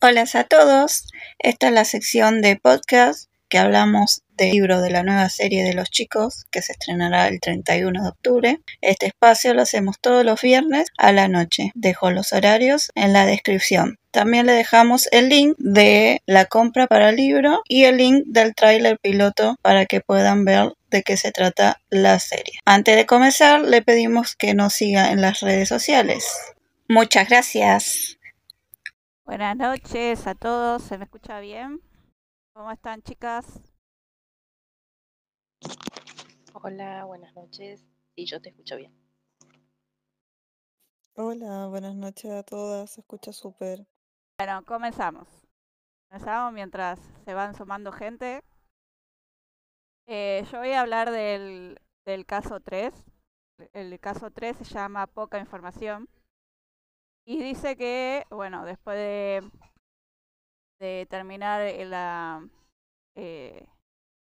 Hola a todos, esta es la sección de podcast que hablamos del libro de la nueva serie de los chicos que se estrenará el 31 de octubre. Este espacio lo hacemos todos los viernes a la noche. Dejo los horarios en la descripción. También le dejamos el link de la compra para el libro y el link del tráiler piloto para que puedan ver de qué se trata la serie. Antes de comenzar, le pedimos que nos siga en las redes sociales. Muchas gracias. Buenas noches a todos, ¿se me escucha bien? ¿Cómo están, chicas? Hola, buenas noches. Sí, yo te escucho bien. Hola, buenas noches a todas, se escucha súper. Bueno, comenzamos. Comenzamos mientras se van sumando gente. Yo voy a hablar del caso 3. El caso 3 se llama Poca Información. Y dice que, bueno, después de terminar de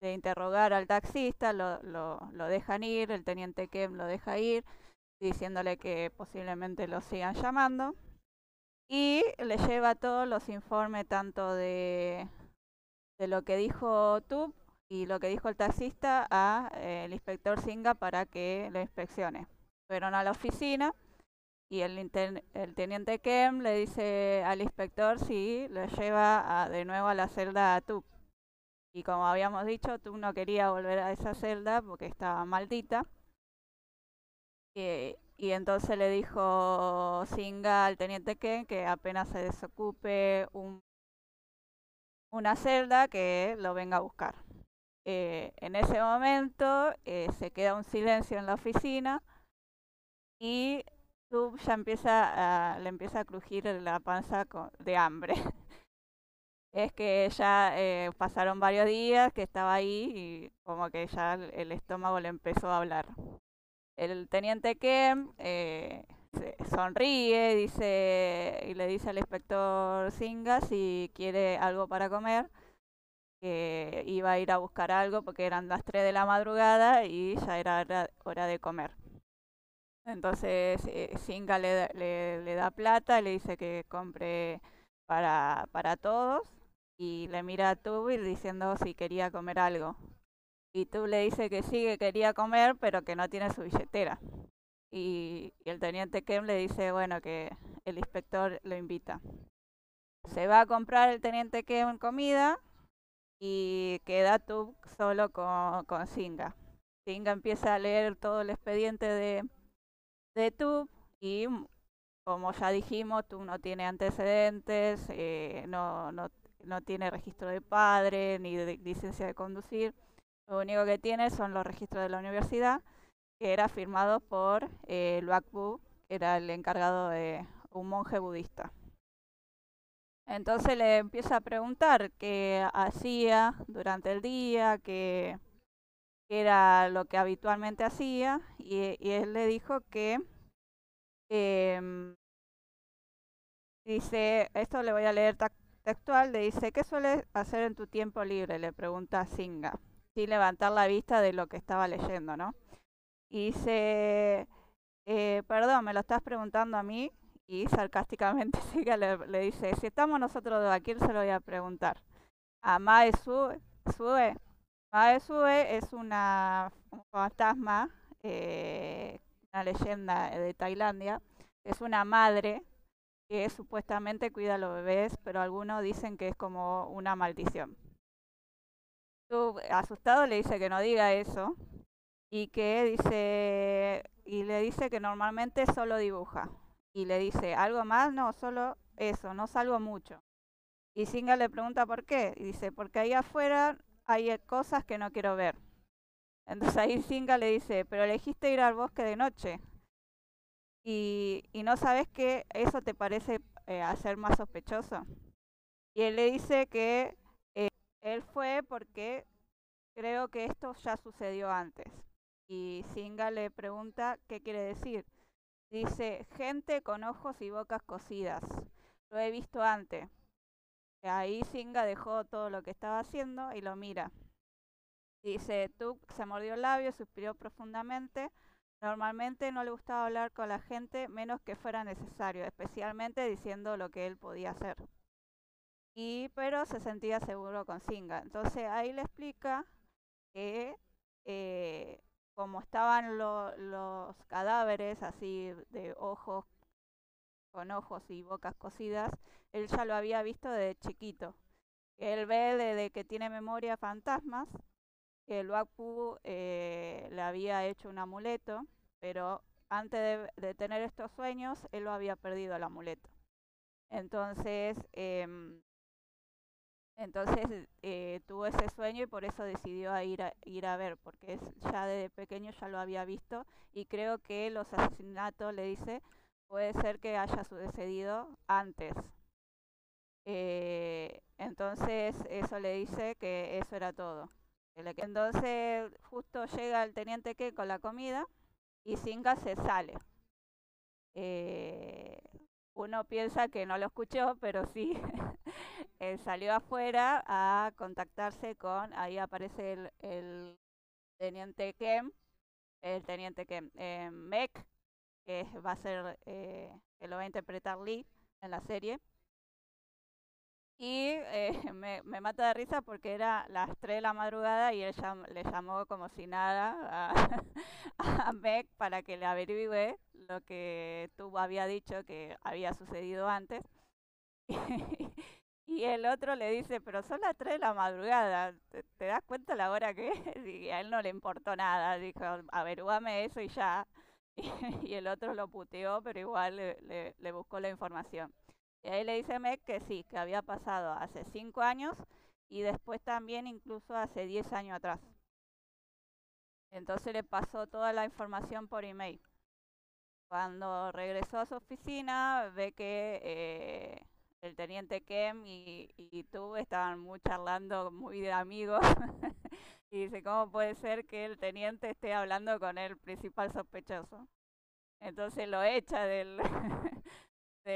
interrogar al taxista, lo dejan ir, el teniente Kem lo deja ir, diciéndole que posiblemente lo sigan llamando. Y le lleva todos los informes tanto de lo que dijo Tub y lo que dijo el taxista a el inspector Singa para que lo inspeccione. Fueron a la oficina y el teniente Kem le dice al inspector si lo lleva de nuevo a la celda a Tub. Y como habíamos dicho, Tub no quería volver a esa celda porque estaba maldita. Y entonces le dijo Singa al teniente Ken que apenas se desocupe una celda que lo venga a buscar. En ese momento se queda un silencio en la oficina y Tub ya le empieza a crujir la panza de hambre. Es que ya pasaron varios días que estaba ahí y como que ya el estómago le empezó a hablar. El teniente Kem sonríe y le dice al inspector Singa si quiere algo para comer, que iba a ir a buscar algo porque eran las 3 de la madrugada y ya era hora de comer. Entonces Singa le da plata, le dice que compre para todos y le mira a Tubi diciendo si quería comer algo. Y Tub le dice que sí, que quería comer, pero que no tiene su billetera. Y el teniente Kem le dice, bueno, que el inspector lo invita. Se va a comprar el teniente Kem comida y queda Tub solo con Singa. Singa empieza a leer todo el expediente de Tub y como ya dijimos, Tub no tiene antecedentes, no tiene registro de padre ni de licencia de conducir. Lo único que tiene son los registros de la universidad, que era firmado por Luakbu, que era el encargado de un monje budista. Entonces le empieza a preguntar qué hacía durante el día, qué era lo que habitualmente hacía, y él le dijo que dice, esto le voy a leer textual, le dice, ¿qué sueles hacer en tu tiempo libre? Le pregunta a Singa, sin levantar la vista de lo que estaba leyendo, ¿no? Y dice, perdón, ¿me lo estás preguntando a mí? Y sarcásticamente Siga le dice, si estamos nosotros dos, ¿a quién se lo voy a preguntar? A Mae Sue. Mae Sue es un fantasma, una leyenda de Tailandia. Es una madre que supuestamente cuida a los bebés, pero algunos dicen que es como una maldición. Tú, asustado, le dice que no diga eso y le dice que normalmente solo dibuja. Y le dice, ¿algo más? No, solo eso, no salgo mucho. Y Singa le pregunta por qué. Y dice, porque ahí afuera hay cosas que no quiero ver. Entonces ahí Singa le dice, pero elegiste ir al bosque de noche. Y no sabes que eso te parece hacer más sospechoso. Y él le dice que él fue porque creo que esto ya sucedió antes. Y Singa le pregunta qué quiere decir. Dice, gente con ojos y bocas cosidas. Lo he visto antes. Ahí Singa dejó todo lo que estaba haciendo y lo mira. Dice, Tuk se mordió el labio, suspiró profundamente. Normalmente no le gustaba hablar con la gente menos que fuera necesario, especialmente diciendo lo que él podía hacer. pero se sentía seguro con Singa. Entonces ahí le explica que como estaban los cadáveres así de ojos, con ojos y bocas cosidas, él ya lo había visto desde chiquito. Él ve desde que tiene memoria fantasmas, que el Wakfu le había hecho un amuleto, pero antes de tener estos sueños, él lo había perdido el amuleto. Entonces, tuvo ese sueño y por eso decidió ir a ver, porque ya desde pequeño ya lo había visto y creo que los asesinatos, le dice, puede ser que haya sucedido antes. Entonces eso le dice que eso era todo. Entonces justo llega el teniente Ken con la comida y Singa se sale. Uno piensa que no lo escuchó, pero sí, salió afuera a contactarse con, ahí aparece el teniente Ken, Mech, que va a ser, que lo va a interpretar Lee en la serie. Y me mata de risa porque era las 3 de la madrugada y él le llamó como si nada a Meg para que le averigüe lo que tú había dicho que había sucedido antes. Y el otro le dice, pero son las 3 de la madrugada, ¿te das cuenta la hora que es? Y a él no le importó nada, dijo, averigüame eso y ya. Y el otro lo puteó, pero igual le buscó la información. Y ahí le dice Meg que sí, que había pasado hace 5 años y después también incluso hace 10 años atrás. Entonces le pasó toda la información por email. Cuando regresó a su oficina, ve que el teniente Kem y tú estaban muy charlando, muy de amigos. Y dice, ¿cómo puede ser que el teniente esté hablando con el principal sospechoso? Entonces lo echa de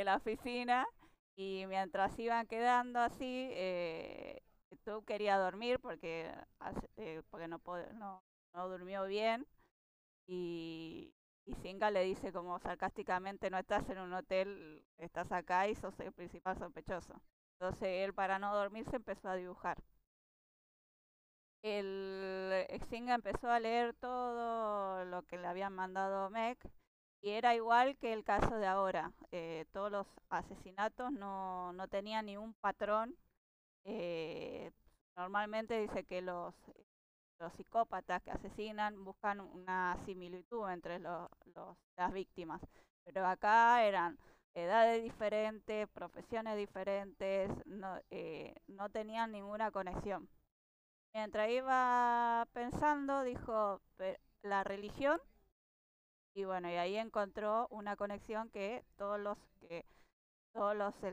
la oficina y mientras iban quedando así, tú quería dormir porque no durmió bien y Singa le dice como sarcásticamente, no estás en un hotel, estás acá y sos el principal sospechoso. Entonces él para no dormirse empezó a dibujar. El Singa empezó a leer todo lo que le habían mandado Meg y era igual que el caso de ahora. Todos los asesinatos no tenían ni un patrón. Eh, Normalmente dice que los psicópatas que asesinan buscan una similitud entre las víctimas. Pero acá eran edades diferentes, profesiones diferentes, no tenían ninguna conexión. Mientras iba pensando, dijo, la religión, y bueno, y ahí encontró una conexión que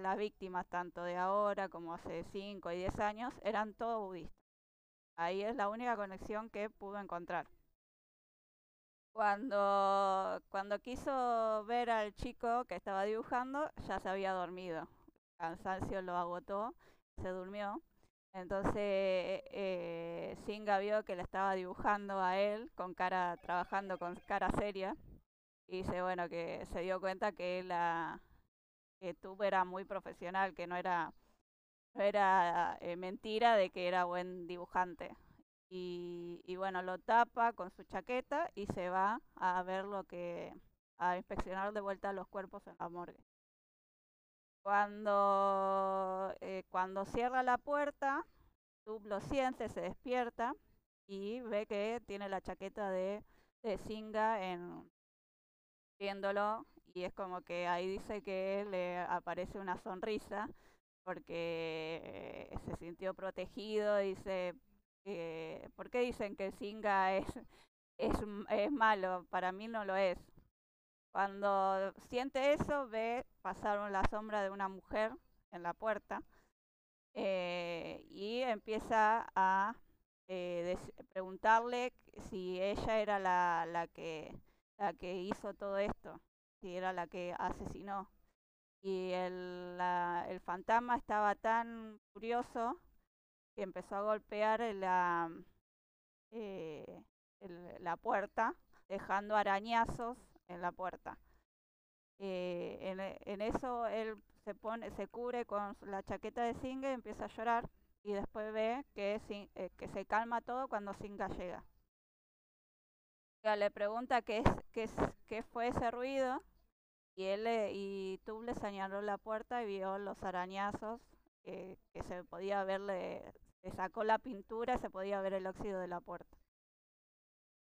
las víctimas, tanto de ahora como hace 5 y 10 años, eran todos budistas. Ahí es la única conexión que pudo encontrar. Cuando quiso ver al chico que estaba dibujando, ya se había dormido. El cansancio lo agotó, se durmió. Entonces Singa vio que le estaba dibujando a él trabajando con cara seria. Y dice, bueno, que se dio cuenta que Tube era muy profesional, que no era mentira de que era buen dibujante. Y bueno, lo tapa con su chaqueta y se va a ver a inspeccionar de vuelta los cuerpos en la morgue. Cuando cierra la puerta, Tube lo siente, se despierta y ve que tiene la chaqueta de Singa viéndolo, y es como que ahí dice que le aparece una sonrisa porque se sintió protegido. Dice, ¿por qué dicen que Singa es malo? Para mí no lo es. Cuando siente eso, ve pasar la sombra de una mujer en la puerta y empieza a preguntarle si ella era la que hizo todo esto, si era la que asesinó. Y el fantasma estaba tan furioso que empezó a golpear la puerta, dejando arañazos en la puerta. En eso él se cubre con la chaqueta de Singa y empieza a llorar. Y después ve que se calma todo cuando Singa llega. Le pregunta qué fue ese ruido. Y Tub le señaló la puerta y vio los arañazos que se podía ver, le sacó la pintura y se podía ver el óxido de la puerta.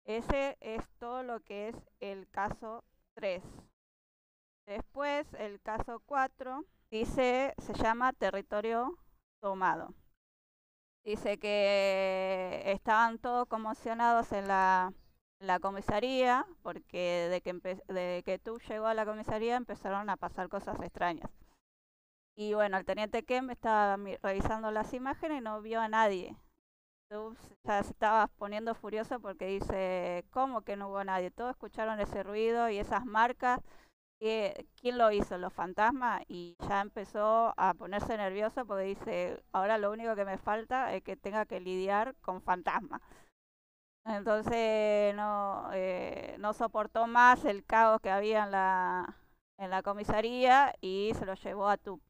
Ese es todo lo que es el caso 3. Después, el caso 4 se llama Territorio Tomado. Dice que estaban todos conmocionados en la comisaría, porque de que Tub llegó a la comisaría empezaron a pasar cosas extrañas. Y bueno, el teniente Kemp estaba revisando las imágenes y no vio a nadie. Tub ya se estaba poniendo furioso porque dice, ¿cómo que no hubo nadie? Todos escucharon ese ruido y esas marcas. ¿Quién lo hizo? ¿Los fantasmas? Y ya empezó a ponerse nervioso porque dice, ahora lo único que me falta es que tenga que lidiar con fantasmas. Entonces no soportó más el caos que había en la comisaría y se lo llevó a Tub.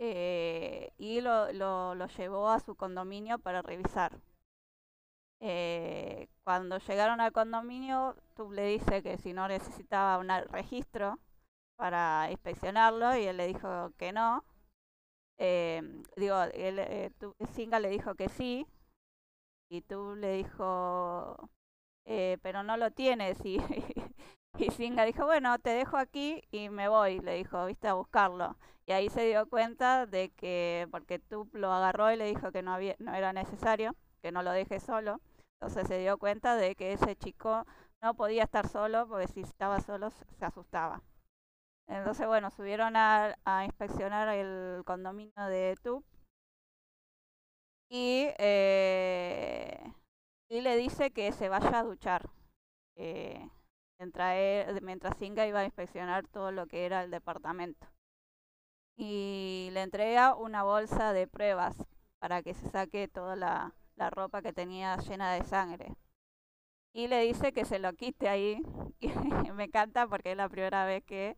Y lo llevó a su condominio para revisar. Cuando llegaron al condominio, Tub le dice que si no necesitaba un registro para inspeccionarlo y él le dijo que no. Singa le dijo que sí y Tub le dijo, pero no lo tienes. Y Singa dijo, bueno, te dejo aquí y me voy, le dijo, viste, a buscarlo. Y ahí se dio cuenta de que, porque Tub lo agarró y le dijo que no era necesario, que no lo deje solo. Entonces se dio cuenta de que ese chico no podía estar solo, porque si estaba solo se asustaba. Entonces, bueno, subieron a inspeccionar el condominio de Tub. Y le dice que se vaya a duchar. Mientras Singa iba a inspeccionar todo lo que era el departamento. Y le entrega una bolsa de pruebas para que se saque toda la ropa que tenía llena de sangre. Y le dice que se lo quite ahí. Y me encanta porque es la primera vez que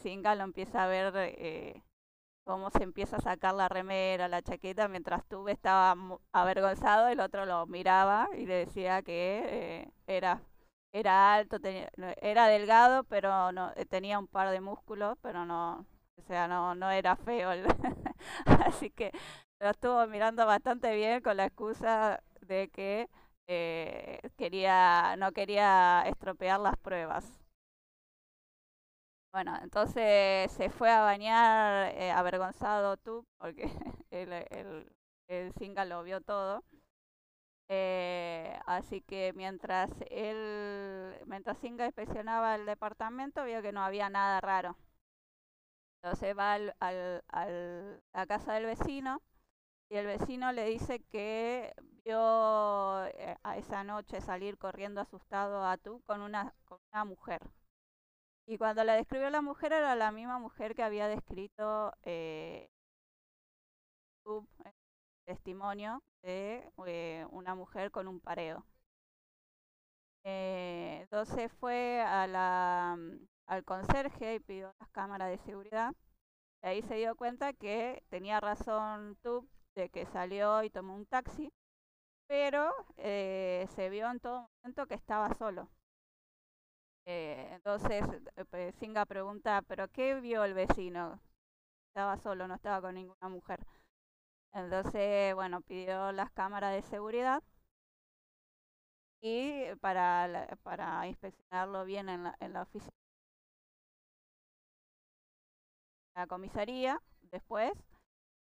Singa lo empieza a ver cómo se empieza a sacar la remera, la chaqueta, mientras Tub estaba avergonzado, el otro lo miraba y le decía que era alto, era delgado, pero no tenía un par de músculos, pero no, o sea, no era feo. Así que lo estuvo mirando bastante bien con la excusa de que no quería estropear las pruebas. Bueno, entonces se fue a bañar avergonzado Tub, porque el Singa lo vio todo. Así que mientras Singa inspeccionaba el departamento, vio que no había nada raro. Entonces va a la casa del vecino y el vecino le dice que vio a esa noche salir corriendo asustado a Tub con una mujer. Y cuando la describió la mujer era la misma mujer que había descrito Tub en el testimonio de una mujer con un pareo. Entonces fue al conserje y pidió las cámaras de seguridad. Y ahí se dio cuenta que tenía razón Tub de que salió y tomó un taxi, pero se vio en todo momento que estaba solo. Entonces Singa pregunta, ¿pero qué vio el vecino? Estaba solo, no estaba con ninguna mujer. Entonces, bueno, pidió las cámaras de seguridad y para inspeccionarlo bien en la oficina, la comisaría. Después,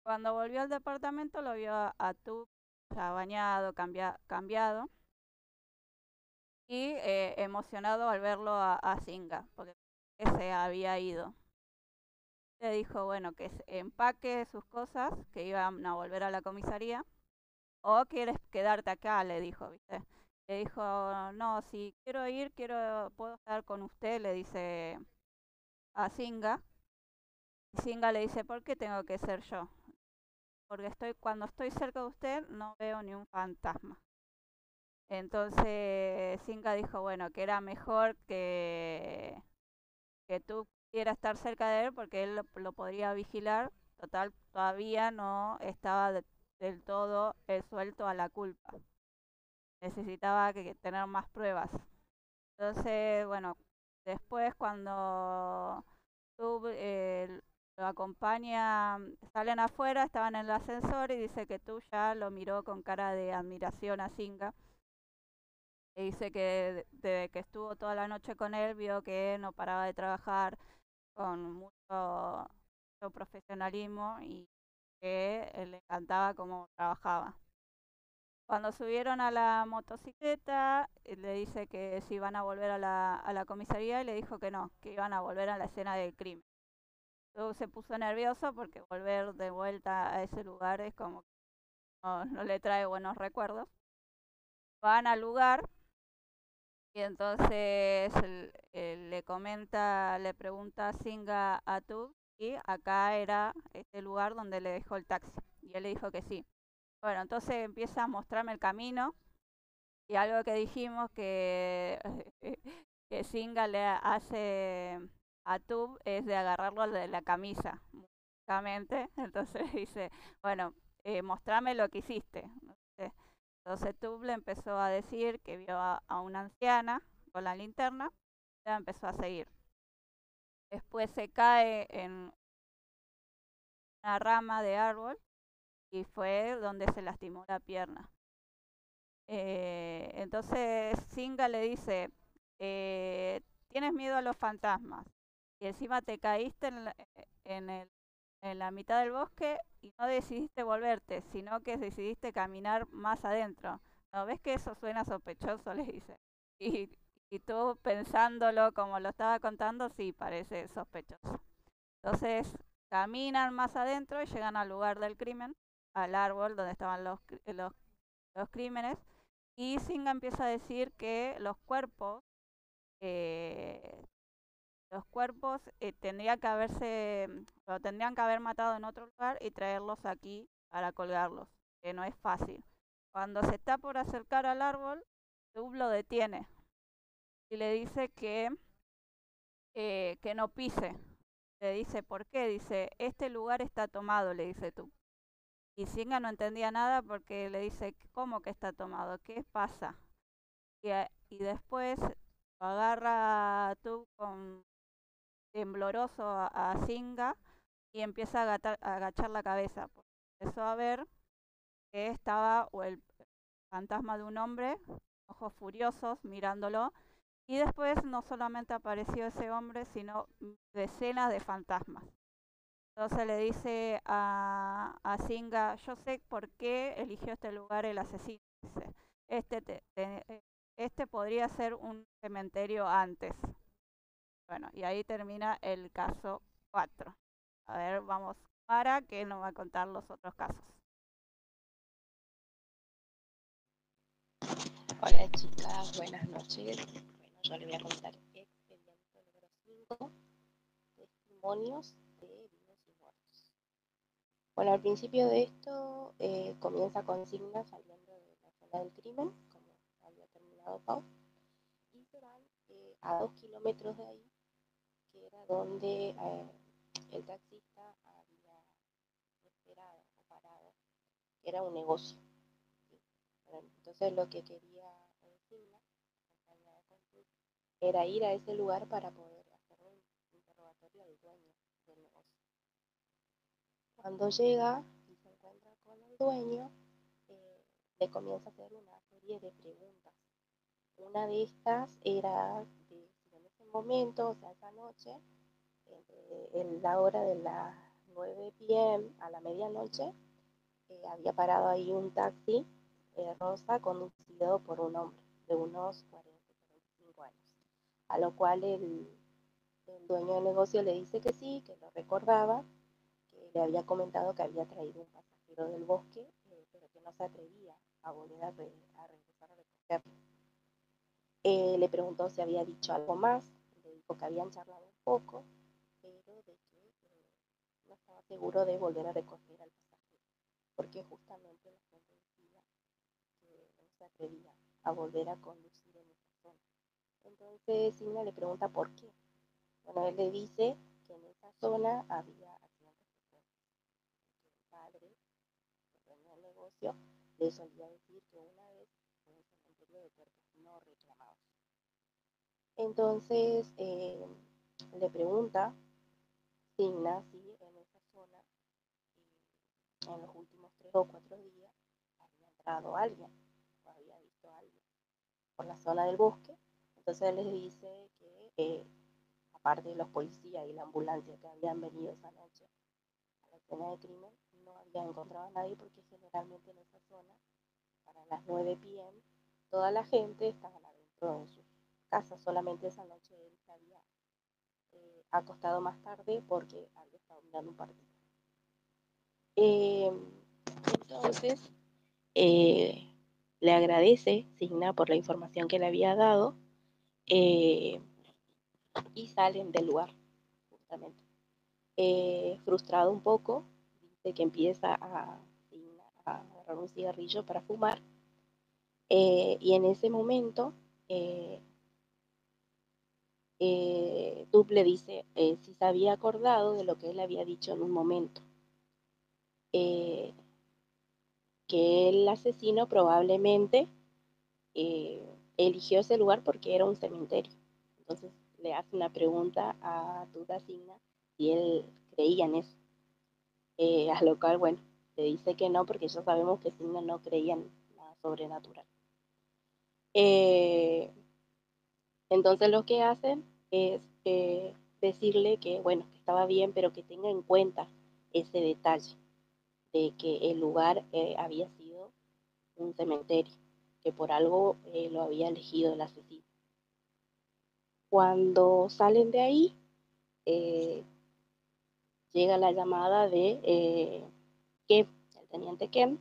cuando volvió al departamento, lo vio a Tub ya bañado, cambiado. Y emocionado al verlo a Singa, porque se había ido. Le dijo, bueno, que empaque sus cosas, que iban a volver a la comisaría, o quieres quedarte acá, le dijo, ¿viste? Le dijo, no, si quiero ir, puedo estar con usted, le dice a Singa. Y Singa le dice, ¿por qué tengo que ser yo? Porque cuando estoy cerca de usted no veo ni un fantasma. Entonces Singa dijo, bueno, que era mejor que Tub quisiera estar cerca de él porque él lo podría vigilar. Total, todavía no estaba del todo suelto a la culpa. Necesitaba tener más pruebas. Entonces, bueno, después cuando Tub lo acompaña, salen afuera, estaban en el ascensor y dice que Tub ya lo miró con cara de admiración a Singa. Y dice que desde que estuvo toda la noche con él, vio que no paraba de trabajar con mucho profesionalismo y que le encantaba cómo trabajaba. Cuando subieron a la motocicleta, le dice que si iban a volver a la comisaría y le dijo que no, que iban a volver a la escena del crimen. Luego se puso nervioso porque volver de vuelta a ese lugar es como que no le trae buenos recuerdos. Van al lugar y entonces le pregunta a Singa a Tub y acá era este lugar donde le dejó el taxi. Y él le dijo que sí. Bueno, entonces empieza a mostrarme el camino. Y algo que dijimos que Singa le hace a Tub es de agarrarlo de la camisa, básicamente. Entonces dice, bueno, mostrame lo que hiciste. Entonces Tub le empezó a decir que vio a una anciana con la linterna, la empezó a seguir. Después se cae en una rama de árbol y fue donde se lastimó la pierna. Entonces Singa le dice, tienes miedo a los fantasmas y encima te caíste en la mitad del bosque y no decidiste volverte, sino que decidiste caminar más adentro. ¿No ves que eso suena sospechoso? Le dice. Y, y tú pensándolo como lo estaba contando, sí, parece sospechoso. Entonces caminan más adentro y llegan al lugar del crimen, al árbol donde estaban los crímenes. Y Singa empieza a decir que eh, tendrían que lo tendrían que haber matado en otro lugar y traerlos aquí para colgarlos, que no es fácil. Cuando se está por acercar al árbol, Tub lo detiene y le dice que no pise. Le dice, ¿por qué? Dice, este lugar está tomado, le dice Tub. Y Singa no entendía nada porque le dice, ¿cómo que está tomado? ¿Qué pasa? Y después lo agarra tú con tembloroso a Singa y empieza a agachar la cabeza. Empezó a ver que estaba o el fantasma de un hombre, ojos furiosos mirándolo. Y después no solamente apareció ese hombre, sino decenas de fantasmas. Entonces le dice a Singa, yo sé por qué eligió este lugar el asesino. Dice, este podría ser un cementerio antes. Bueno, y ahí termina el caso 4. A ver, vamos para que nos va a contar los otros casos. Hola chicas, buenas noches. Bueno, yo les voy a contar expediente número 5, testimonios de vivos y muertos. Bueno, al principio de esto comienza con Signa saliendo de la zona del crimen, como había terminado Pau, y se van a 2 kilómetros de ahí, que era donde el taxista había esperado o parado, que era un negocio. ¿Sí? Bueno, entonces lo que quería Signa, acompañada con Tub, era ir a ese lugar para poder hacer un interrogatorio al dueño del negocio. Cuando llega y se encuentra con el dueño, le comienza a hacer una serie de preguntas. Una de estas era de si en ese momento, o sea, esa noche, en la hora de las 9 p.m. a la medianoche, había parado ahí un taxi rosa conducido por un hombre de unos 40-45 años, a lo cual el dueño del negocio le dice que sí, que lo recordaba, que le había comentado que había traído un pasajero del bosque, pero que no se atrevía a volver a regresar a recogerlo. Le preguntó si había dicho algo más, le dijo que habían charlado un poco, pero de que no estaba seguro de volver a recoger al pasajero, porque justamente la gente decía que no se atrevía a volver a conducir en esa zona. Entonces Signa le pregunta por qué. Bueno, él le dice que en esa zona había accidentes frecuentes. El padre, el dueño del negocio, le solía decir que una vez fue un cementerio de cuerpos no reclamados. Entonces le pregunta Signa si en esa zona, en los últimos 3 o 4 días, había entrado alguien o había visto a alguien por la zona del bosque. Entonces les dice que aparte de los policías y la ambulancia que habían venido esa noche a la escena de crimen, no había encontrado a nadie porque generalmente en esa zona, para las 9 p.m., toda la gente estaba adentro de sus casas. Solamente esa noche él se había acostado más tarde porque había estado mirando un partido. Entonces, le agradece Signa por la información que le había dado y salen del lugar, justamente. Frustrado un poco, dice que empieza a agarrar un cigarrillo para fumar y en ese momento Dub le dice si se había acordado de lo que él había dicho en un momento, que el asesino probablemente eligió ese lugar porque era un cementerio. Entonces le hace una pregunta a Dub Signa si él creía en eso. A lo cual, bueno, le dice que no, porque ya sabemos que Signa no creía en nada sobrenatural. Entonces lo que hacen es decirle que, bueno, que estaba bien, pero que tenga en cuenta ese detalle de que el lugar había sido un cementerio, que por algo lo había elegido el asesino. Cuando salen de ahí, eh, llega la llamada de Kem, el teniente Kem,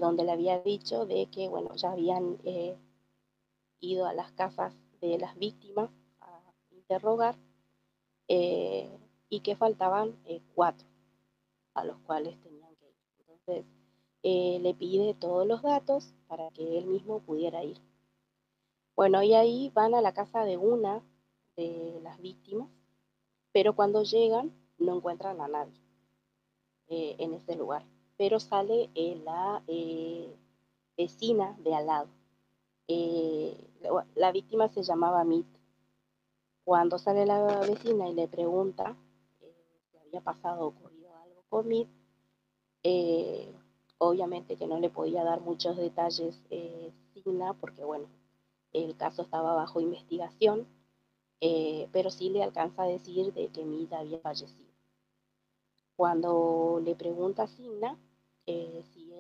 donde le había dicho de que, bueno, ya habían ido a las casas de las víctimas a interrogar y que faltaban 4 a los cuales tenían que ir. Entonces le pide todos los datos para que él mismo pudiera ir. Bueno, y ahí van a la casa de una de las víctimas, pero cuando llegan no encuentran a nadie en ese lugar. Pero sale la vecina de al lado. La víctima se llamaba Mit. Cuando sale la vecina y le pregunta si había pasado o ocurrido algo con Mit, eh, obviamente que no le podía dar muchos detalles Signa porque, bueno, el caso estaba bajo investigación, pero sí le alcanza a decir de que Mit había fallecido. Cuando le pregunta a Signa si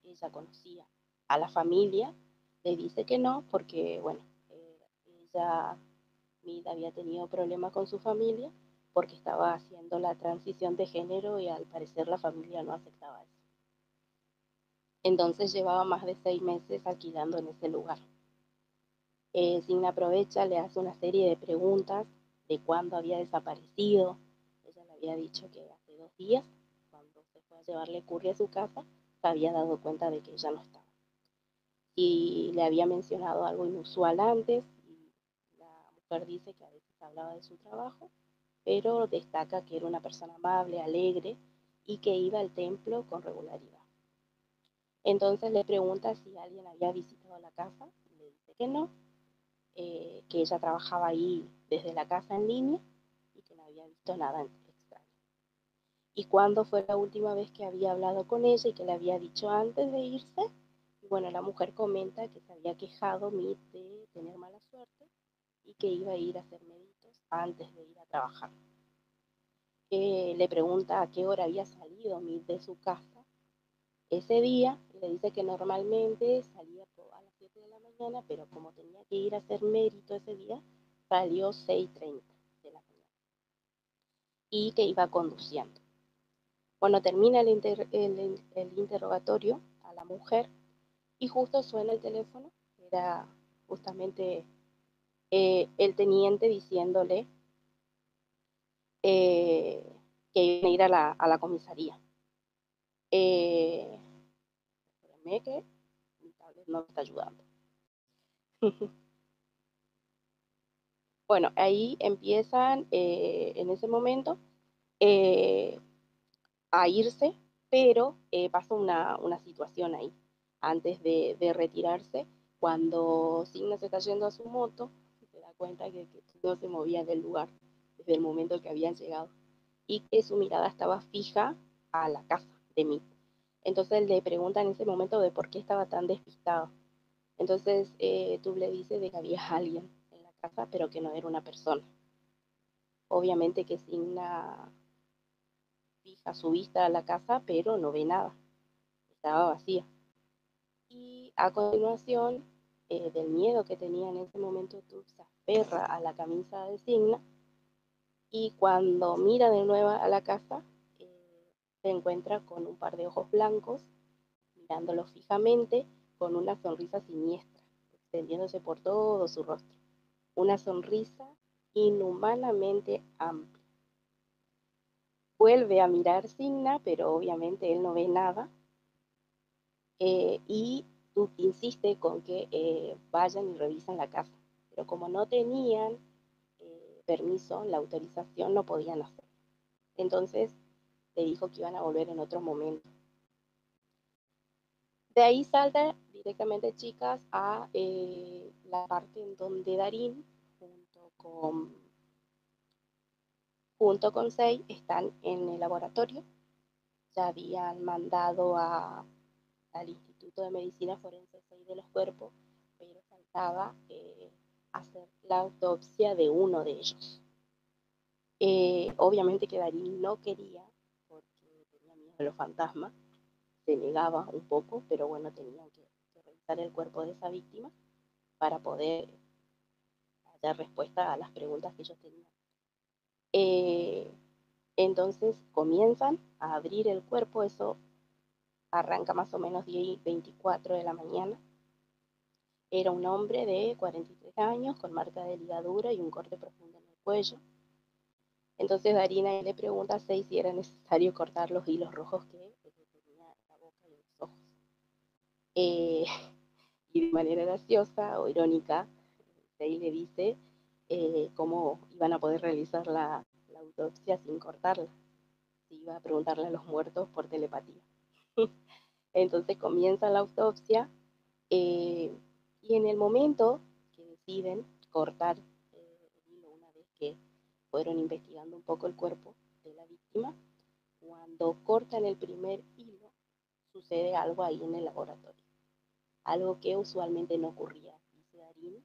ella conocía a la familia, le dice que no, porque, bueno, ella, Mit, había tenido problemas con su familia porque estaba haciendo la transición de género y al parecer la familia no aceptaba eso. Entonces llevaba más de 6 meses alquilando en ese lugar. Signa aprovecha, le hace una serie de preguntas de cuándo había desaparecido. Ella le había dicho que hace 2 días, cuando se fue a llevarle curry a su casa, se había dado cuenta de que ella no estaba. Y le había mencionado algo inusual antes, y la mujer dice que a veces hablaba de su trabajo, pero destaca que era una persona amable, alegre y que iba al templo con regularidad. Entonces le pregunta si alguien había visitado la casa, y le dice que no, que ella trabajaba ahí desde la casa en línea y que no había visto nada extraño. Y cuándo fue la última vez que había hablado con ella y que le había dicho antes de irse. Y bueno, la mujer comenta que se había quejado Mit de tener mala suerte y que iba a ir a hacer méritos antes de ir a trabajar. Le pregunta a qué hora había salido Mit de su casa ese día y le dice que normalmente salía a las 7 de la mañana, pero como tenía que ir a hacer mérito ese día, salió 6:30 de la mañana y que iba conduciendo. Bueno, termina el interrogatorio a la mujer y justo suena el teléfono. Era justamente el teniente diciéndole que iban a ir a la comisaría. Espérame que mi tablet no me está ayudando. Bueno, ahí empiezan en ese momento eh, a irse, pero pasa una situación ahí. Antes de retirarse, cuando Signa se está yendo a su moto, se da cuenta que no se movía del lugar desde el momento que habían llegado y que su mirada estaba fija a la casa de Mick. Entonces le pregunta en ese momento de por qué estaba tan despistado. Entonces tú le dices de que había alguien en la casa, pero que no era una persona. Obviamente que Signa fija su vista a la casa, pero no ve nada, estaba vacía. Y a continuación, del miedo que tenía en ese momento, Tub se aferra a la camisa de Signa y cuando mira de nuevo a la casa, se encuentra con un par de ojos blancos, mirándolo fijamente, con una sonrisa siniestra, extendiéndose por todo su rostro. Una sonrisa inhumanamente amplia. Vuelve a mirar Signa, pero obviamente él no ve nada. Y tú insiste con que vayan y revisen la casa. Pero como no tenían permiso, la autorización, no podían hacer. Entonces le dijo que iban a volver en otro momento. De ahí salta directamente, chicas, a la parte en donde Darín, junto con Sei, están en el laboratorio. Ya habían mandado al Instituto de Medicina Forense 6 de los cuerpos, pero faltaba hacer la autopsia de uno de ellos. Obviamente que Darín no quería, porque tenía miedo de los fantasmas, se negaba un poco, pero bueno, tenían que revisar el cuerpo de esa víctima para poder dar respuesta a las preguntas que ellos tenían. Eh, entonces comienzan a abrir el cuerpo, eso arranca más o menos 10:24 de la mañana. Era un hombre de 43 años con marca de ligadura y un corte profundo en el cuello. Entonces Darina le pregunta a Sei si era necesario cortar los hilos rojos que tenía en la boca y en los ojos. Eh, y de manera graciosa o irónica, Sei le dice cómo iban a poder realizar la autopsia sin cortarla. Si iba a preguntarle a los muertos por telepatía. Entonces comienza la autopsia y en el momento que deciden cortar el hilo, una vez que fueron investigando un poco el cuerpo de la víctima, cuando cortan el primer hilo, sucede algo ahí en el laboratorio. Algo que usualmente no ocurría, dice Darín,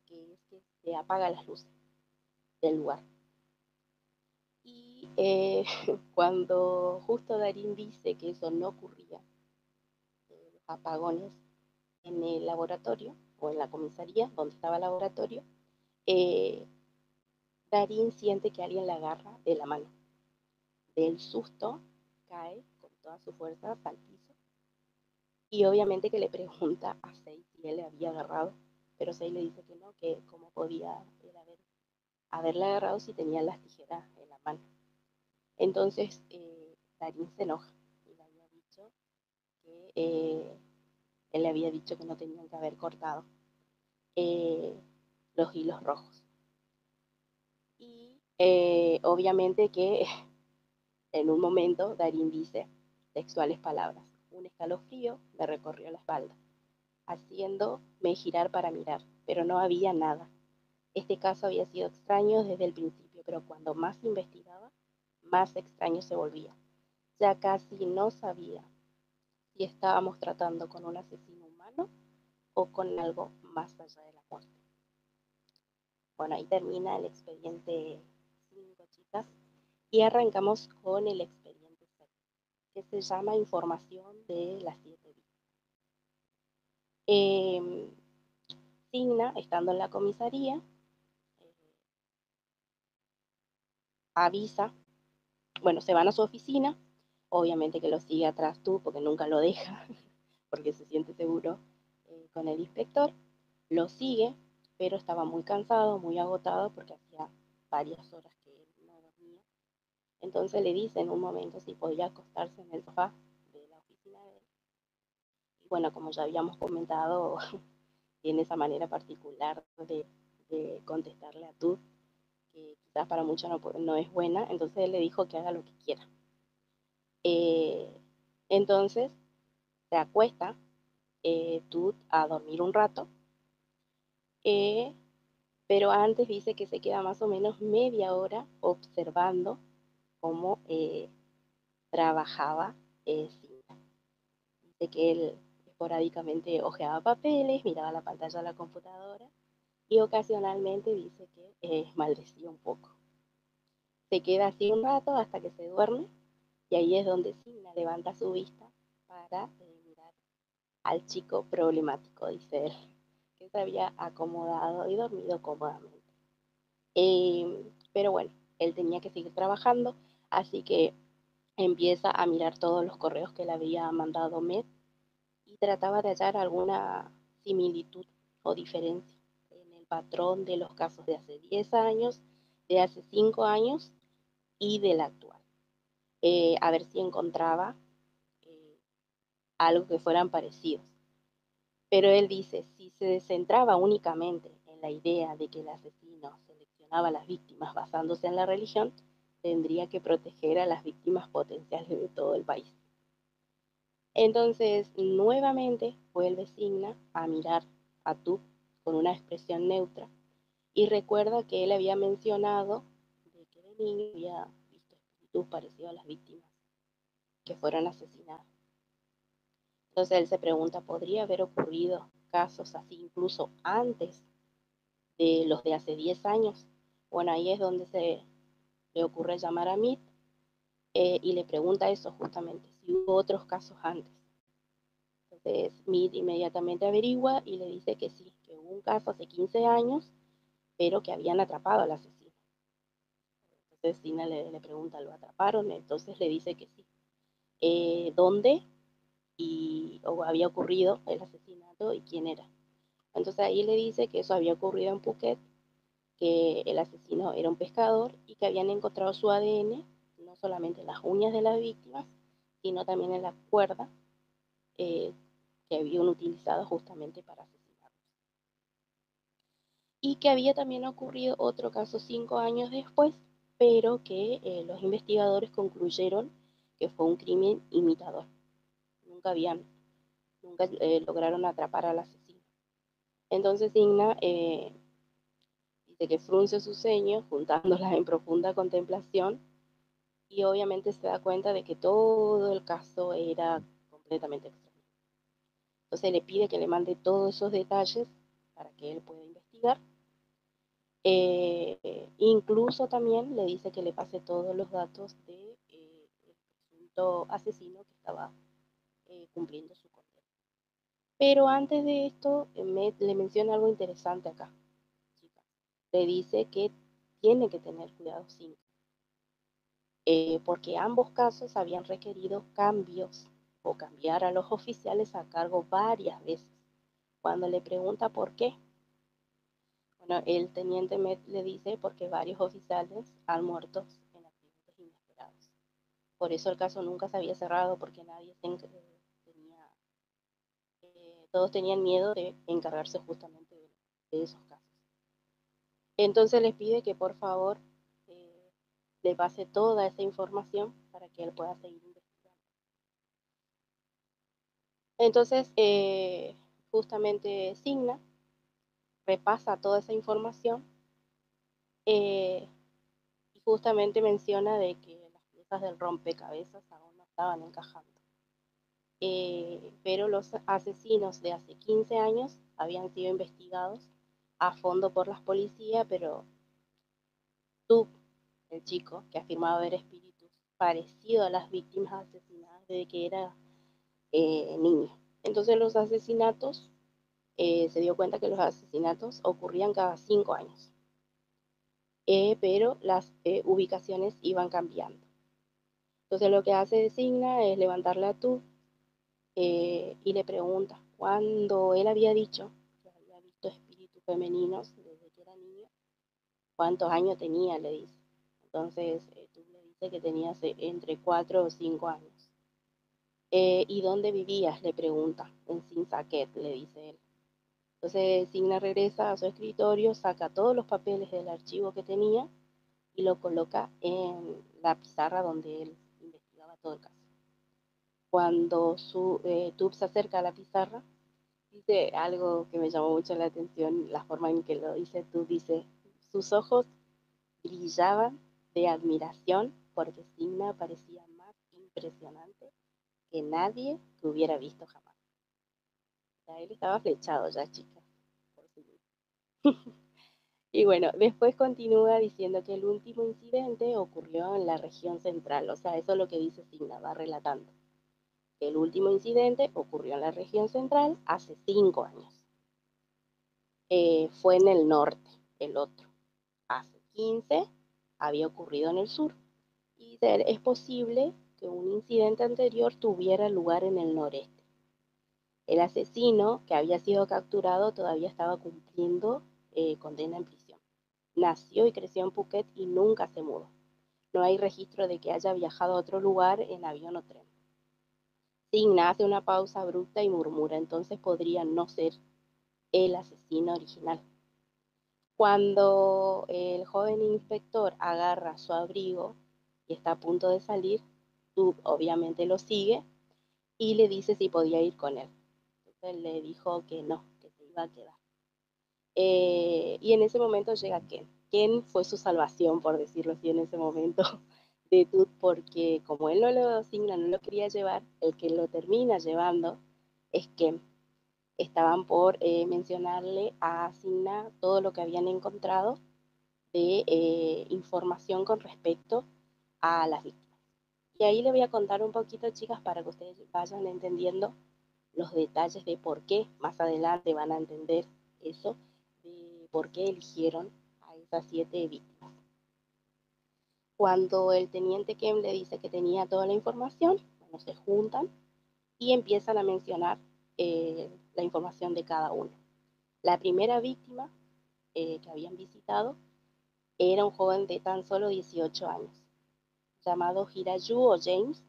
que es que se apagan las luces del lugar. Y cuando justo Darín dice que eso no ocurría, los apagones en el laboratorio o en la comisaría donde estaba el laboratorio, eh, Darín siente que alguien la agarra de la mano. Del susto cae con toda su fuerza al piso y obviamente que le pregunta a Sei si él le había agarrado, pero Sei le dice que no, que cómo podía él haberla agarrado si tenía las tijeras en la mano. Entonces Darín se enoja y le había dicho que él le había dicho que no tenían que haber cortado los hilos rojos. Y obviamente que en un momento Darín dice textuales palabras: un escalofrío me recorrió la espalda, haciéndome girar para mirar, pero no había nada. Este caso había sido extraño desde el principio, pero cuando más investigaba, más extraño se volvía. Ya casi no sabía si estábamos tratando con un asesino humano o con algo más allá de la muerte. Bueno, ahí termina el expediente 5, chicas, y arrancamos con el expediente 6, que se llama Información de las 7 vidas. Signa, estando en la comisaría, avisa, bueno, se van a su oficina, obviamente que lo sigue atrás tú porque nunca lo deja, porque se siente seguro con el inspector, lo sigue, pero estaba muy cansado, muy agotado porque hacía varias horas que él no dormía. Entonces le dice en un momento si podía acostarse en el sofá de la oficina de él. Y bueno, como ya habíamos comentado, tiene esa manera particular contestarle a Tut, que quizás para muchos no es buena, entonces él le dijo que haga lo que quiera. Entonces se acuesta Tut a dormir un rato, pero antes dice que se queda más o menos media hora observando cómo trabajaba Cinta. Dice que él esporádicamente hojeaba papeles, miraba la pantalla de la computadora y ocasionalmente dice que maldecía un poco. Se queda así un rato hasta que se duerme y ahí es donde Signa levanta su vista para mirar al chico problemático, dice él, que se había acomodado y dormido cómodamente. Pero bueno, él tenía que seguir trabajando, así que empieza a mirar todos los correos que le había mandado Med y trataba de hallar alguna similitud o diferencia en el patrón de los casos de hace 10 años, de hace 5 años y del actual. A ver si encontraba algo que fueran parecidos. Pero él dice, si se centraba únicamente en la idea de que el asesino seleccionaba a las víctimas basándose en la religión, tendría que proteger a las víctimas potenciales de todo el país. Entonces, nuevamente vuelve Signa a mirar a Tub con una expresión neutra y recuerda que él había mencionado de que de niño había visto espíritus parecidos a las víctimas que fueron asesinadas. Entonces él se pregunta, ¿podría haber ocurrido casos así incluso antes de los de hace 10 años? Bueno, ahí es donde se le ocurre llamar a Mead y le pregunta eso justamente, si hubo otros casos antes. Entonces Mead inmediatamente averigua y le dice que sí, que hubo un caso hace 15 años, pero que habían atrapado al asesino. Entonces Tina le pregunta, ¿lo atraparon? Entonces le dice que sí. ¿Dónde? O había ocurrido el asesinato y quién era. Entonces ahí le dice que eso había ocurrido en Phuket, que el asesino era un pescador y que habían encontrado su ADN, no solamente en las uñas de las víctimas, sino también en la cuerda que habían utilizado justamente para asesinarlos. Y que había también ocurrido otro caso 5 años después, pero que los investigadores concluyeron que fue un crimen imitador. Nunca lograron atrapar al asesino. Entonces Igna dice que frunce su ceño, juntándolas en profunda contemplación, y obviamente se da cuenta de que todo el caso era completamente extraño. Entonces le pide que le mande todos esos detalles para que él pueda investigar. Incluso también le dice que le pase todos los datos de el presunto asesino que estaba cumpliendo su condena. Pero antes de esto, le menciona algo interesante acá, chicas. Le dice que tiene que tener cuidado sin porque ambos casos habían requerido cambios o cambiar a los oficiales a cargo varias veces. Cuando le pregunta por qué, bueno, el teniente Met le dice porque varios oficiales han muerto en accidentes inesperados. Por eso el caso nunca se había cerrado porque tenía, todos tenían miedo de encargarse justamente de esos casos. Entonces les pide que por favor le pase toda esa información para que él pueda seguir investigando. Entonces, justamente Signa repasa toda esa información y justamente menciona de que las piezas del rompecabezas aún no estaban encajando. Pero los asesinos de hace 15 años habían sido investigados a fondo por las policías, pero tú, el chico que afirmaba ver espíritus parecidos a las víctimas asesinadas desde que era niño. Entonces los asesinatos, se dio cuenta que los asesinatos ocurrían cada 5 años, pero las ubicaciones iban cambiando. Entonces lo que hace Designa es levantarle a tú y le pregunta, cuando él había dicho que había visto espíritus femeninos desde que era niño, ¿cuántos años tenía? Le dice. Entonces tú le dice que tenía entre 4 o 5 años. ¿Y dónde vivías? Le pregunta. En Sinsaket, le dice él. Entonces Signa regresa a su escritorio, saca todos los papeles del archivo que tenía y lo coloca en la pizarra donde él investigaba todo el caso. Cuando Tub se acerca a la pizarra, dice algo que me llamó mucho la atención, la forma en que lo dice Tub, dice, sus ojos brillaban de admiración porque Signa parecía más impresionante que nadie que hubiera visto jamás. O sea, él estaba flechado ya, chicas, por sí mismo. Y bueno, después continúa diciendo que el último incidente ocurrió en la región central, o sea, eso es lo que dice Signa, va relatando. Que el último incidente ocurrió en la región central hace 5 años. Fue en el norte, el otro. Hace 15 había ocurrido en el sur. Y es posible que un incidente anterior tuviera lugar en el noreste. El asesino que había sido capturado todavía estaba cumpliendo condena en prisión. Nació y creció en Phuket y nunca se mudó. No hay registro de que haya viajado a otro lugar en avión o tren. Signa hace una pausa abrupta y murmura, entonces podría no ser el asesino original. Cuando el joven inspector agarra su abrigo y está a punto de salir, Tub obviamente lo sigue y le dice si podía ir con él. Entonces le dijo que no, que se iba a quedar. Y en ese momento llega Ken. Ken fue su salvación, por decirlo así, en ese momento de Tut, porque como él no lo asigna, no lo quería llevar, el que lo termina llevando es Ken. Estaban por mencionarle a Signa todo lo que habían encontrado de información con respecto a las víctimas. Y ahí le voy a contar un poquito, chicas, para que ustedes vayan entendiendo los detalles de por qué más adelante van a entender eso, de por qué eligieron a esas 7 víctimas. Cuando el teniente Kem le dice que tenía toda la información, bueno, se juntan y empiezan a mencionar la información de cada uno. La primera víctima que habían visitado era un joven de tan solo 18 años, llamado Hirayu o James.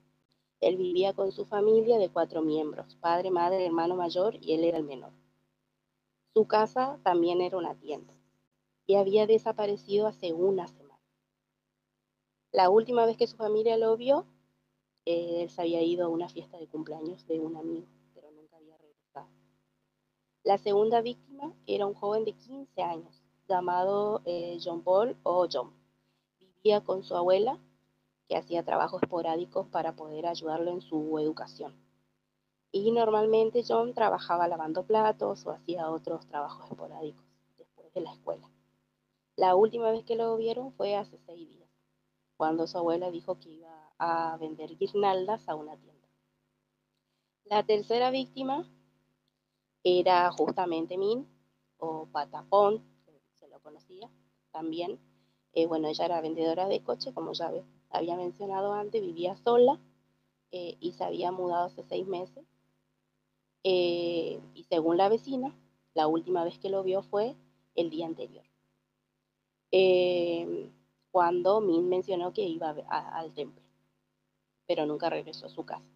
Él vivía con su familia de 4 miembros, padre, madre, hermano mayor y él era el menor. Su casa también era una tienda y había desaparecido hace una semana. La última vez que su familia lo vio, él se había ido a una fiesta de cumpleaños de un amigo, pero nunca había regresado. La segunda víctima era un joven de 15 años, llamado John Paul o John. Vivía con su abuela, que hacía trabajos esporádicos para poder ayudarlo en su educación. Y normalmente John trabajaba lavando platos o hacía otros trabajos esporádicos después de la escuela. La última vez que lo vieron fue hace 6 días, cuando su abuela dijo que iba a vender guirnaldas a una tienda. La tercera víctima era justamente Min, o Patapón, que se lo conocía también. Bueno, ella era vendedora de coche, como ya había mencionado antes, vivía sola y se había mudado hace 6 meses. Y según la vecina, la última vez que lo vio fue el día anterior, cuando Min mencionó que iba al templo, pero nunca regresó a su casa.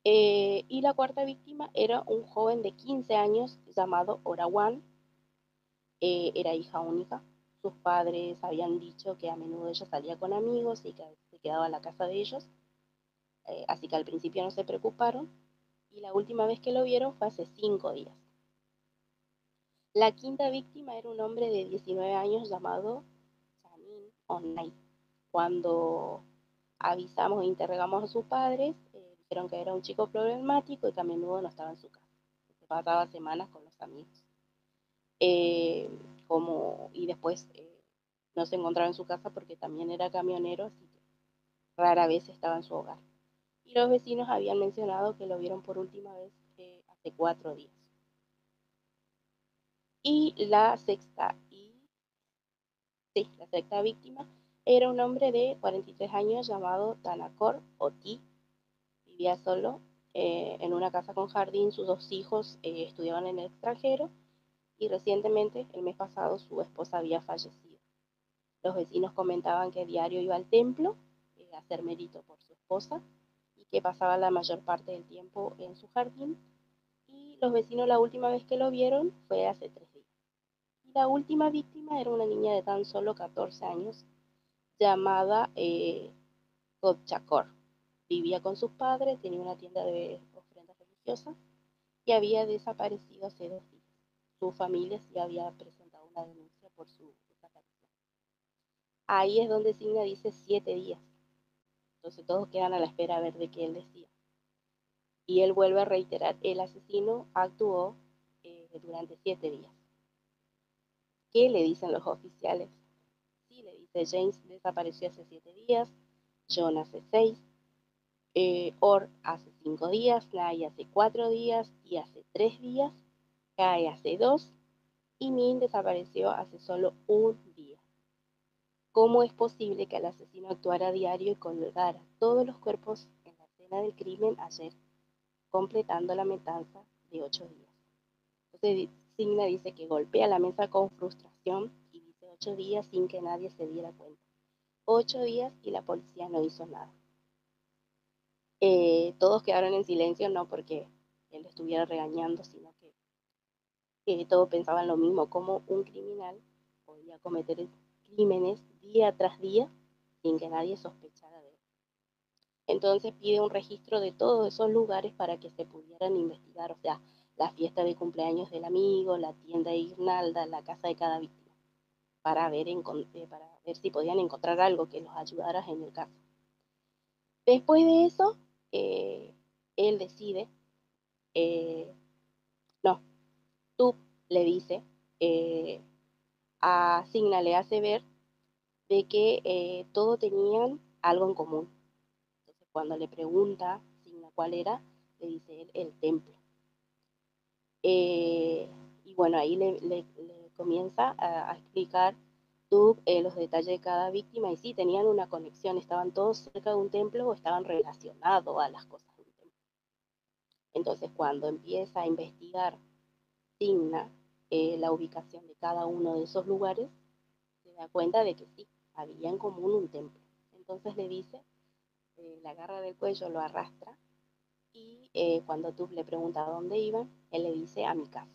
Y la cuarta víctima era un joven de 15 años llamado Orawan. Era hija única. Sus padres habían dicho que a menudo ella salía con amigos y que se quedaba en la casa de ellos, así que al principio no se preocuparon. Y la última vez que lo vieron fue hace 5 días. La quinta víctima era un hombre de 19 años llamado Chanin Onay. Cuando avisamos e interrogamos a sus padres, dijeron que era un chico problemático y que a menudo no estaba en su casa. Se pasaba semanas con los amigos. Y después no se encontraba en su casa porque también era camionero, así que rara vez estaba en su hogar. Y los vecinos habían mencionado que lo vieron por última vez hace 4 días. Y la sexta víctima era un hombre de 43 años llamado Tanakor Oti. Vivía solo en una casa con jardín. Sus 2 hijos estudiaban en el extranjero y recientemente, el mes pasado, su esposa había fallecido. Los vecinos comentaban que diario iba al templo a hacer mérito por su esposa y que pasaba la mayor parte del tiempo en su jardín. Y y los vecinos la última vez que lo vieron fue hace 3 días. Y la última víctima era una niña de tan solo 14 años llamada Godchakor. Vivía con sus padres, tenía una tienda de ofrendas religiosas y había desaparecido hace 2 días. Su familia sí había presentado una denuncia por su desaparición. Ahí es donde Signa dice 7 días. Entonces todos quedan a la espera a ver de qué él decía. Y él vuelve a reiterar, el asesino actuó durante 7 días. ¿Qué le dicen los oficiales? Sí, le dice, James desapareció hace 7 días, John hace 6, Orr hace 5 días, Nye hace 4 días y hace 3 días, Kai hace 2 y Min desapareció hace solo un día. ¿Cómo es posible que el asesino actuara a diario y colgara todos los cuerpos en la escena del crimen ayer, completando la matanza de 8 días? Entonces Signa dice que golpea la mesa con frustración y dice 8 días sin que nadie se diera cuenta. 8 días y la policía no hizo nada. Todos quedaron en silencio, no porque él estuviera regañando, sino que todos pensaban lo mismo, como un criminal podía cometer crímenes día tras día sin que nadie sospechara de él. Entonces pide un registro de todos esos lugares para que se pudieran investigar, o sea, la fiesta de cumpleaños del amigo, la tienda de guirnalda, la casa de cada víctima, para ver si podían encontrar algo que los ayudara en el caso. Después de eso, él decide, no, tú le dice, a Signa le hace ver de que todos tenían algo en común. Entonces, cuando le pregunta Signa cuál era, le dice él el templo. Y bueno, ahí le comienza a explicar tú los detalles de cada víctima y sí, tenían una conexión, estaban todos cerca de un templo o estaban relacionados a las cosas de un templo. Entonces, cuando empieza a investigar Signa la ubicación de cada uno de esos lugares, se da cuenta de que sí, había en común un templo. Entonces le dice, la agarra del cuello, lo arrastra y cuando tú le preguntas a dónde iban, él le dice a mi casa.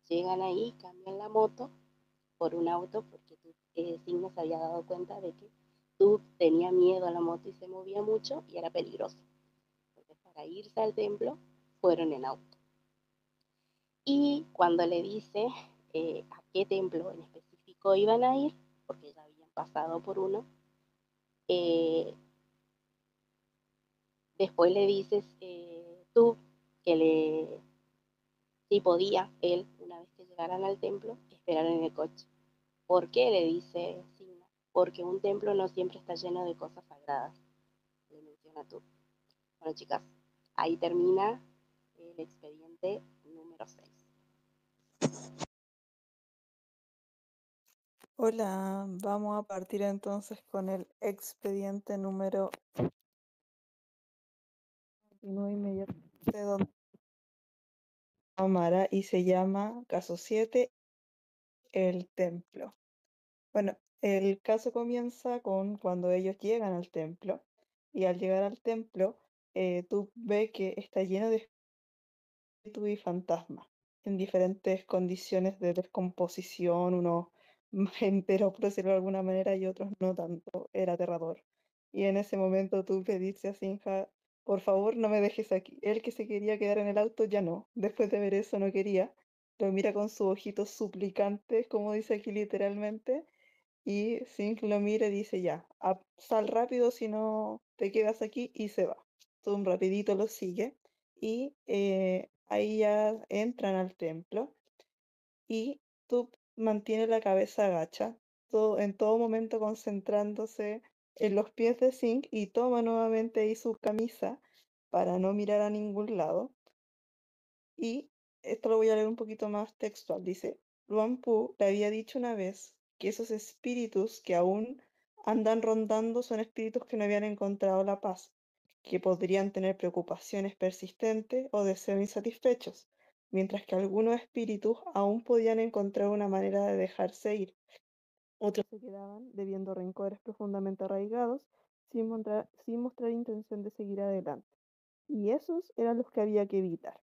Llegan ahí, cambian la moto por un auto porque Signa se había dado cuenta de que tú tenía miedo a la moto y se movía mucho y era peligroso. Entonces para irse al templo fueron en auto. Y cuando le dice a qué templo en específico iban a ir, porque ya habían pasado por uno, después le dices tú que si podía él, una vez que llegaran al templo, esperar en el coche. ¿Por qué? Le dice Signa. Porque un templo no siempre está lleno de cosas sagradas, le menciona tú. Bueno, chicas, ahí termina el expediente número 6. Hola, vamos a partir entonces con el expediente número 1 inmediatamente donde Amara y se llama caso 7, el templo. Bueno, el caso comienza con cuando ellos llegan al templo y al llegar al templo tú ves que está lleno de espíritus y fantasmas en diferentes condiciones de descomposición, unos más enteros por decirlo de alguna manera y otros no tanto, era aterrador. Y en ese momento tú le dices a Sinja, por favor no me dejes aquí. Él que se quería quedar en el auto ya no, después de ver eso no quería, lo mira con sus ojitos suplicantes, como dice aquí literalmente, y Singh lo mira y dice ya, sal rápido si no te quedas aquí y se va. Tom rapidito lo sigue y ahí ya entran al templo y tú mantiene la cabeza agacha, en todo momento concentrándose en los pies de Singh y toma nuevamente ahí su camisa para no mirar a ningún lado. Y esto lo voy a leer un poquito más textual. Dice, Luan Pu le había dicho una vez que esos espíritus que aún andan rondando son espíritus que no habían encontrado la paz, que podrían tener preocupaciones persistentes o deseos insatisfechos, mientras que algunos espíritus aún podían encontrar una manera de dejarse ir. Otros se quedaban debiendo rencores profundamente arraigados sin mostrar intención de seguir adelante. Y esos eran los que había que evitar.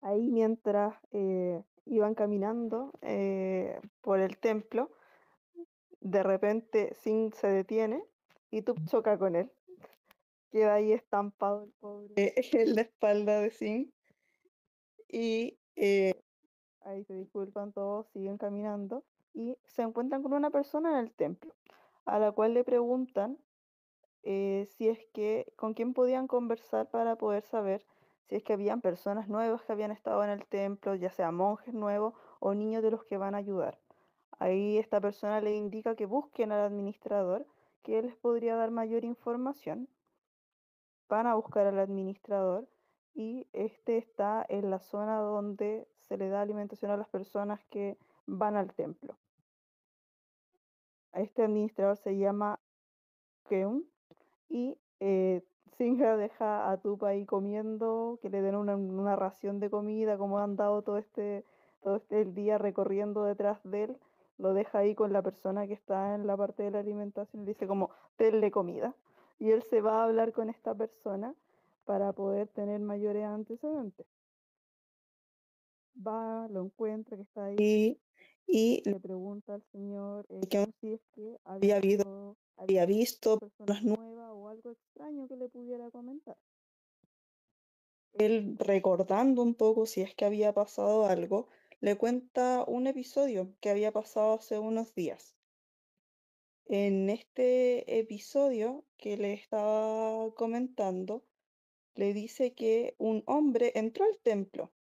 Ahí mientras iban caminando por el templo, de repente Singh se detiene y Tup choca con él. Queda ahí estampado el pobre en la espalda de Singh y ahí se disculpan todos, siguen caminando y se encuentran con una persona en el templo, a la cual le preguntan si es que con quién podían conversar para poder saber si es que habían personas nuevas que habían estado en el templo, ya sea monjes nuevos o niños de los que van a ayudar. Ahí esta persona le indica que busquen al administrador, que él les podría dar mayor información. Van a buscar al administrador y este está en la zona donde se le da alimentación a las personas que van al templo. A este administrador se llama Keun y Singha deja a Tupa ahí comiendo, que le den una ración de comida, como han dado todo este el día recorriendo detrás de él, lo deja ahí con la persona que está en la parte de la alimentación y le dice como, denle comida. Y él se va a hablar con esta persona para poder tener mayores antecedentes. Va, lo encuentra que está ahí y le pregunta al señor que si es que había visto personas nuevas o algo extraño que le pudiera comentar. Él, recordando un poco si es que había pasado algo, le cuenta un episodio que había pasado hace unos días. En este episodio que le estaba comentando, le dice que un hombre entró al templo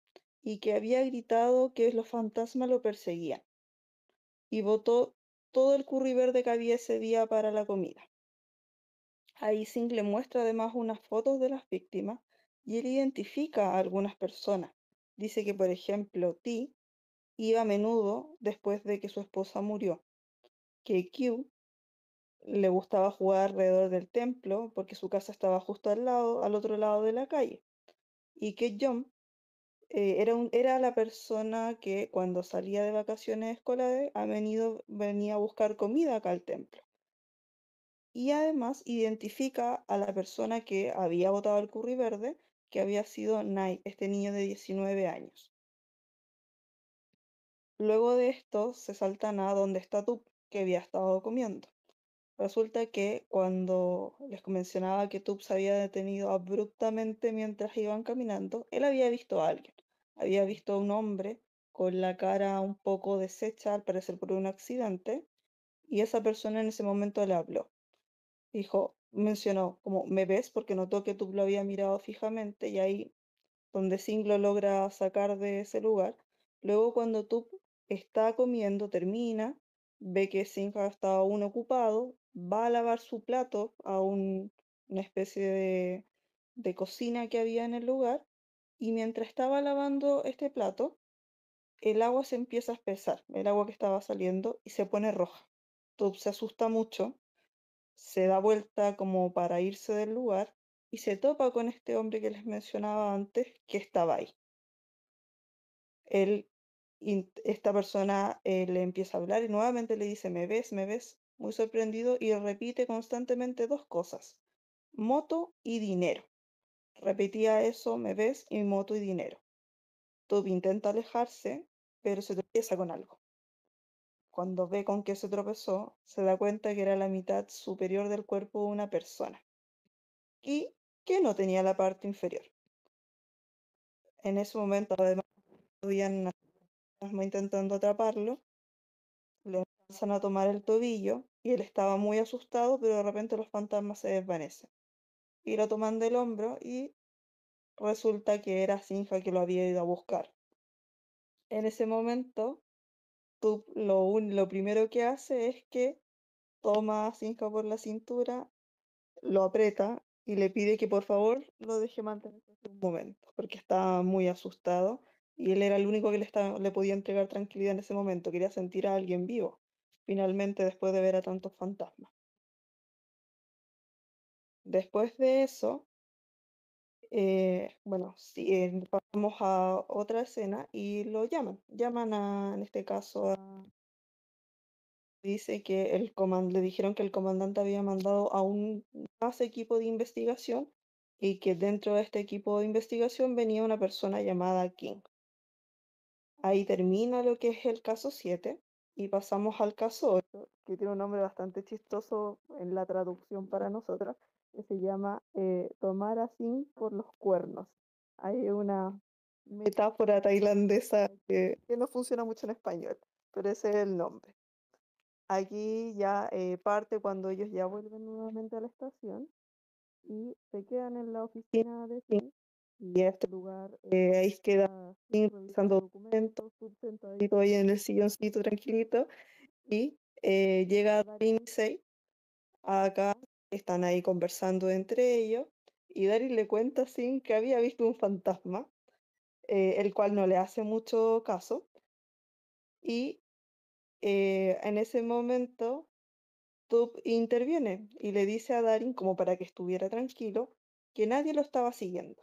y que había gritado que los fantasmas lo perseguían y botó todo el curry verde que había ese día para la comida. Ahí Singh le muestra además unas fotos de las víctimas y él identifica a algunas personas. Dice que, por ejemplo, T iba a menudo después de que su esposa murió, que Q le gustaba jugar alrededor del templo porque su casa estaba justo al otro lado de la calle, y que John era la persona que cuando salía de vacaciones escolares venía a buscar comida acá al templo. Y además identifica a la persona que había botado el curry verde, que había sido Knight, este niño de 19 años. Luego de esto se saltan a donde está Tup, que había estado comiendo. Resulta que cuando les mencionaba que Tup se había detenido abruptamente mientras iban caminando, él había visto a alguien. Había visto a un hombre con la cara un poco deshecha, al parecer por un accidente, y esa persona en ese momento le habló. Mencionó como, ¿me ves? Porque notó que Tup lo había mirado fijamente y ahí donde Singh lo logra sacar de ese lugar. Luego cuando Tup está comiendo, termina, ve que Singh ha estado aún ocupado, va a lavar su plato a una especie de cocina que había en el lugar, y mientras estaba lavando este plato, el agua se empieza a espesar, el agua que estaba saliendo, y se pone roja. Tup se asusta mucho, se da vuelta como para irse del lugar y se topa con este hombre que les mencionaba antes que estaba ahí. Esta persona le empieza a hablar y nuevamente le dice, ¿me ves? ¿Me ves? Muy sorprendido, y repite constantemente dos cosas, moto y dinero. Repetía eso, ¿me ves? Y moto y dinero. Toby intenta alejarse, pero se tropieza con algo. Cuando ve con qué se tropezó, se da cuenta que era la mitad superior del cuerpo de una persona y que no tenía la parte inferior. En ese momento, además, habían fantasma intentando atraparlo, le empiezan a tomar el tobillo y él estaba muy asustado, pero de repente los fantasmas se desvanecen. Y lo toman del hombro y resulta que era Sinja que lo había ido a buscar. En ese momento, lo primero que hace es que toma a Sinja por la cintura, lo aprieta y le pide que por favor lo deje mantenerse un momento, porque estaba muy asustado y él era el único que le podía entregar tranquilidad en ese momento. Quería sentir a alguien vivo, finalmente, después de ver a tantos fantasmas. Después de eso, bueno, sí, pasamos a otra escena y lo llaman en este caso dice que le dijeron que el comandante había mandado a un más equipo de investigación y que dentro de este equipo de investigación venía una persona llamada King. Ahí termina lo que es el caso 7 y pasamos al caso 8, que tiene un nombre bastante chistoso en la traducción para nosotros, que se llama Tomar a Singh por los cuernos. Hay una metáfora tailandesa que no funciona mucho en español, pero ese es el nombre. Aquí ya parte cuando ellos ya vuelven nuevamente a la estación y se quedan en la oficina de Singh. Y en este lugar, ahí queda Singh revisando documentos, tú sentadito ahí en el silloncito tranquilito, y llega Darin y Sei. Acá están ahí conversando entre ellos, y Darin le cuenta a Singh que había visto un fantasma, el cual no le hace mucho caso, y en ese momento Tup interviene y le dice a Darin, como para que estuviera tranquilo, que nadie lo estaba siguiendo.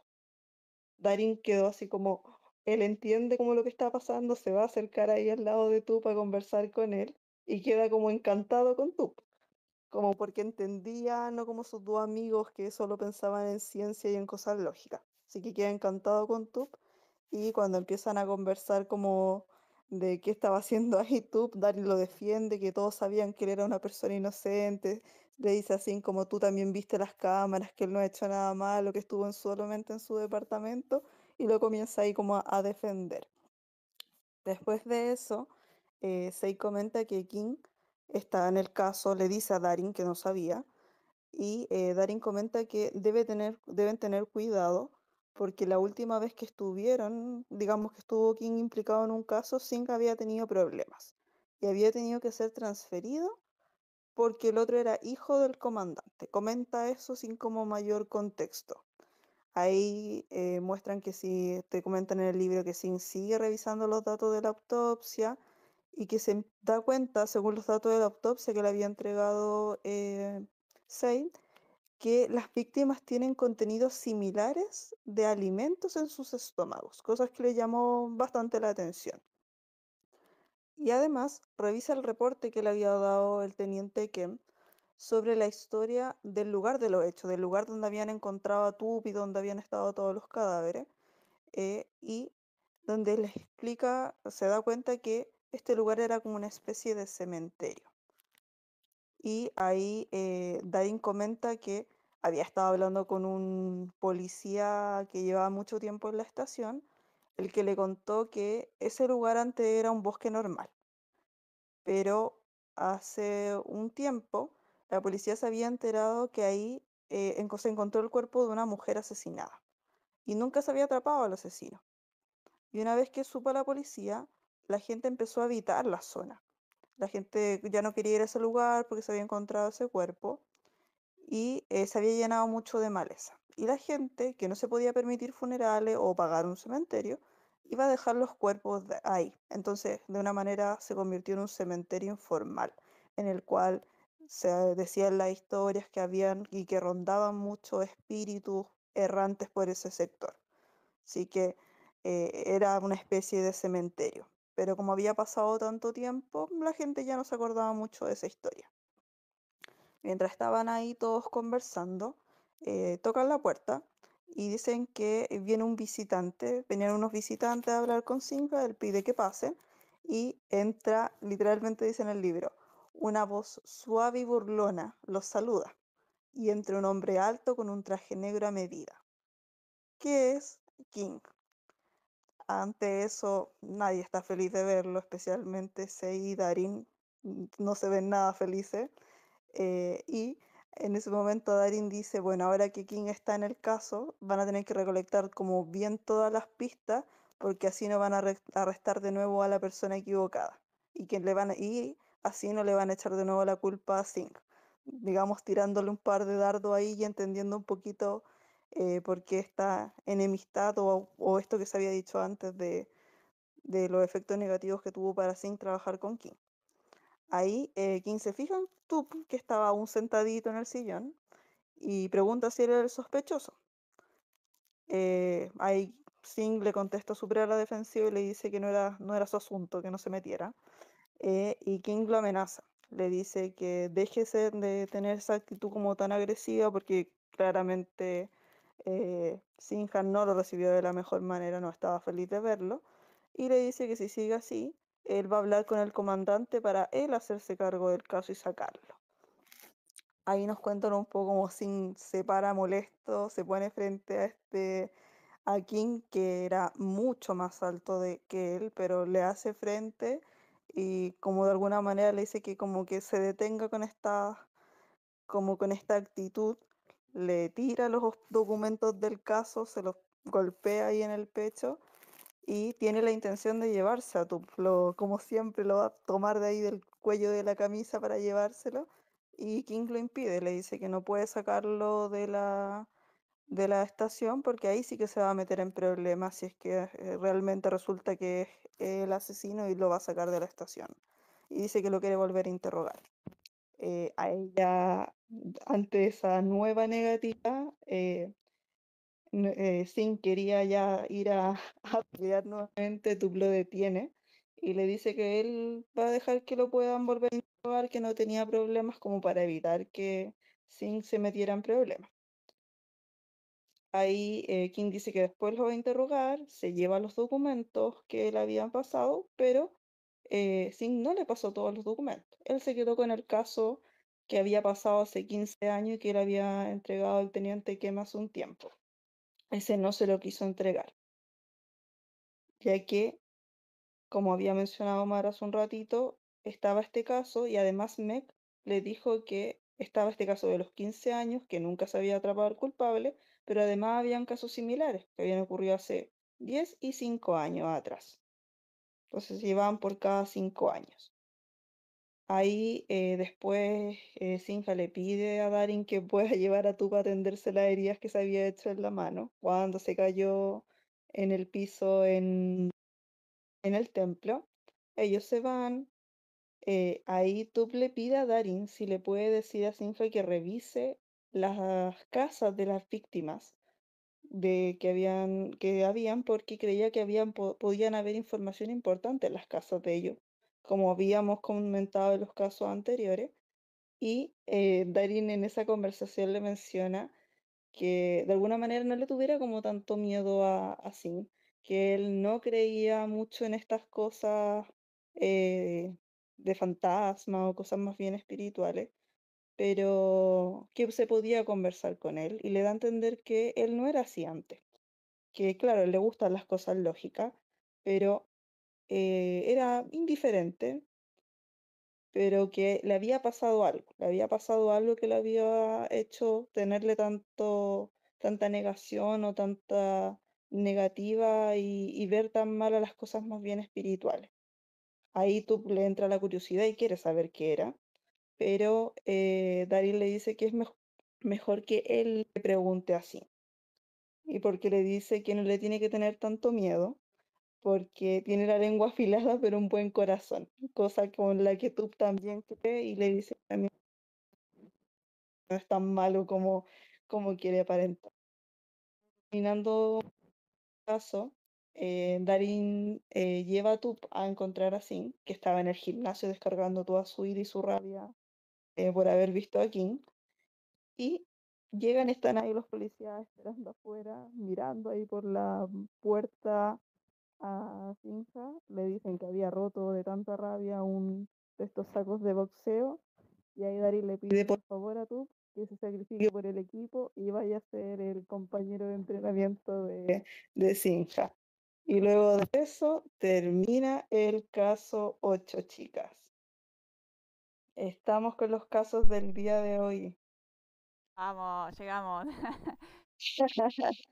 Darin quedó así como, él entiende como lo que está pasando, se va a acercar ahí al lado de Tup a conversar con él y queda como encantado con Tup, como porque entendía, no como sus dos amigos que solo pensaban en ciencia y en cosas lógicas. Así que queda encantado con Tup y cuando empiezan a conversar como de qué estaba haciendo ahí Tup, Darin lo defiende, que todos sabían que él era una persona inocente, le dice así como tú también viste las cámaras, que él no ha hecho nada malo, que estuvo solamente en su departamento y lo comienza ahí como a defender. Después de eso, Sei comenta que King está en el caso, le dice a Darin que no sabía, y Darin comenta que deben tener cuidado porque la última vez que estuvieron, digamos que estuvo King implicado en un caso, Singh había tenido problemas y había tenido que ser transferido porque el otro era hijo del comandante. Comenta eso sin como mayor contexto. Ahí muestran que sí, te comentan en el libro que Singh sigue revisando los datos de la autopsia y que se da cuenta, según los datos de la autopsia que le había entregado Said, que las víctimas tienen contenidos similares de alimentos en sus estómagos, cosas que le llamó bastante la atención. Y además revisa el reporte que le había dado el teniente Kem sobre la historia del lugar de los hechos, del lugar donde habían encontrado a Tup y donde habían estado todos los cadáveres, y donde les explica, se da cuenta que este lugar era como una especie de cementerio. Y ahí Darin comenta que había estado hablando con un policía que llevaba mucho tiempo en la estación, el que le contó que ese lugar antes era un bosque normal, pero hace un tiempo la policía se había enterado que ahí se encontró el cuerpo de una mujer asesinada y nunca se había atrapado al asesino. Y una vez que supo la policía, la gente empezó a evitar la zona. La gente ya no quería ir a ese lugar porque se había encontrado ese cuerpo y se había llenado mucho de maleza. Y la gente que no se podía permitir funerales o pagar un cementerio, iba a dejar los cuerpos ahí. Entonces, de una manera se convirtió en un cementerio informal, en el cual se decían las historias que habían y que rondaban muchos espíritus errantes por ese sector. Así que era una especie de cementerio. Pero como había pasado tanto tiempo, la gente ya no se acordaba mucho de esa historia. Mientras estaban ahí todos conversando, tocan la puerta y dicen que viene un visitante, venían unos visitantes a hablar con Singa, él pide que pasen y entra, literalmente dice en el libro, una voz suave y burlona los saluda y entra un hombre alto con un traje negro a medida, que es King. Ante eso, nadie está feliz de verlo, especialmente Sei y Darin no se ven nada felices. Y en ese momento Darin dice, bueno, ahora que King está en el caso, van a tener que recolectar como bien todas las pistas, porque así no van a arrestar de nuevo a la persona equivocada. Y así no le van a echar de nuevo la culpa a Singh. Digamos, tirándole un par de dardos ahí y entendiendo un poquito por qué esta enemistad o esto que se había dicho antes de los efectos negativos que tuvo para Singh trabajar con King. Ahí King se fija en Tup, que estaba aún sentadito en el sillón, y pregunta si era el sospechoso. Ahí Singh le contesta súper a la defensiva y le dice que no era su asunto, que no se metiera. Y King lo amenaza. Le dice que déjese de tener esa actitud como tan agresiva porque claramente Sinhan no lo recibió de la mejor manera, no estaba feliz de verlo. y le dice que si sigue así, él va a hablar con el comandante para él hacerse cargo del caso y sacarlo. Ahí nos cuentan un poco como Sin se para molesto, se pone frente a King, que era mucho más alto que él, pero le hace frente y como de alguna manera le dice que como que se detenga como con esta actitud, le tira los documentos del caso, se los golpea ahí en el pecho y tiene la intención de llevarse a Tuplo, como siempre lo va a tomar de ahí del cuello de la camisa para llevárselo, y King lo impide, le dice que no puede sacarlo de la estación porque ahí sí que se va a meter en problemas si es que realmente resulta que es el asesino y lo va a sacar de la estación. Y dice que lo quiere volver a interrogar. A ella, ante esa nueva negativa, Sin quería ya ir a pelear nuevamente, Tup lo detiene y le dice que él va a dejar que lo puedan volver a interrogar, que no tenía problemas como para evitar que Sin se metiera en problemas. Ahí King dice que después lo va a interrogar, se lleva los documentos que le habían pasado, pero Sin no le pasó todos los documentos. Él se quedó con el caso que había pasado hace 15 años y que le había entregado el teniente Kema hace un tiempo. Ese no se lo quiso entregar, ya que, como había mencionado Mar hace un ratito, estaba este caso y además Meg le dijo que estaba este caso de los 15 años, que nunca se había atrapado al culpable, pero además habían casos similares que habían ocurrido hace 10 y 5 años atrás. Entonces llevaban por cada 5 años. Ahí después Sinja le pide a Darin que pueda llevar a Tupa a atenderse las heridas que se había hecho en la mano cuando se cayó en el piso en el templo. Ellos se van. Ahí Tup le pide a Darin si le puede decir a Sinja que revise las casas de las víctimas que habían porque creía que podían haber información importante en las casas de ellos, como habíamos comentado en los casos anteriores. Y Darin en esa conversación le menciona que de alguna manera no le tuviera como tanto miedo a Sin, que él no creía mucho en estas cosas eh, de fantasma o cosas más bien espirituales, pero que se podía conversar con él y le da a entender que él no era así antes, que claro, le gustan las cosas lógicas, pero era indiferente, pero que le había pasado algo que le había hecho tenerle tanta negación o tanta negativa y ver tan mal a las cosas más bien espirituales. Ahí tú le entra la curiosidad y quiere saber qué era, pero Daryl le dice que es mejor que él le pregunte así, y porque le dice que no le tiene que tener tanto miedo porque tiene la lengua afilada pero un buen corazón, cosa con la que tú también cree y le dice también no es tan malo como quiere aparentar. Terminando el caso, Darin lleva a Tup a encontrar a Sin, que estaba en el gimnasio descargando toda su ira y su rabia por haber visto a King, y llegan, están ahí los policías esperando afuera, mirando ahí por la puerta a Sinja, le dicen que había roto de tanta rabia un de estos sacos de boxeo y ahí Daryl le pide por favor a Tup que se sacrifique por el equipo y vaya a ser el compañero de entrenamiento de Sinja. Y luego de eso termina el caso 8, chicas. Estamos con los casos del día de hoy. Vamos, llegamos.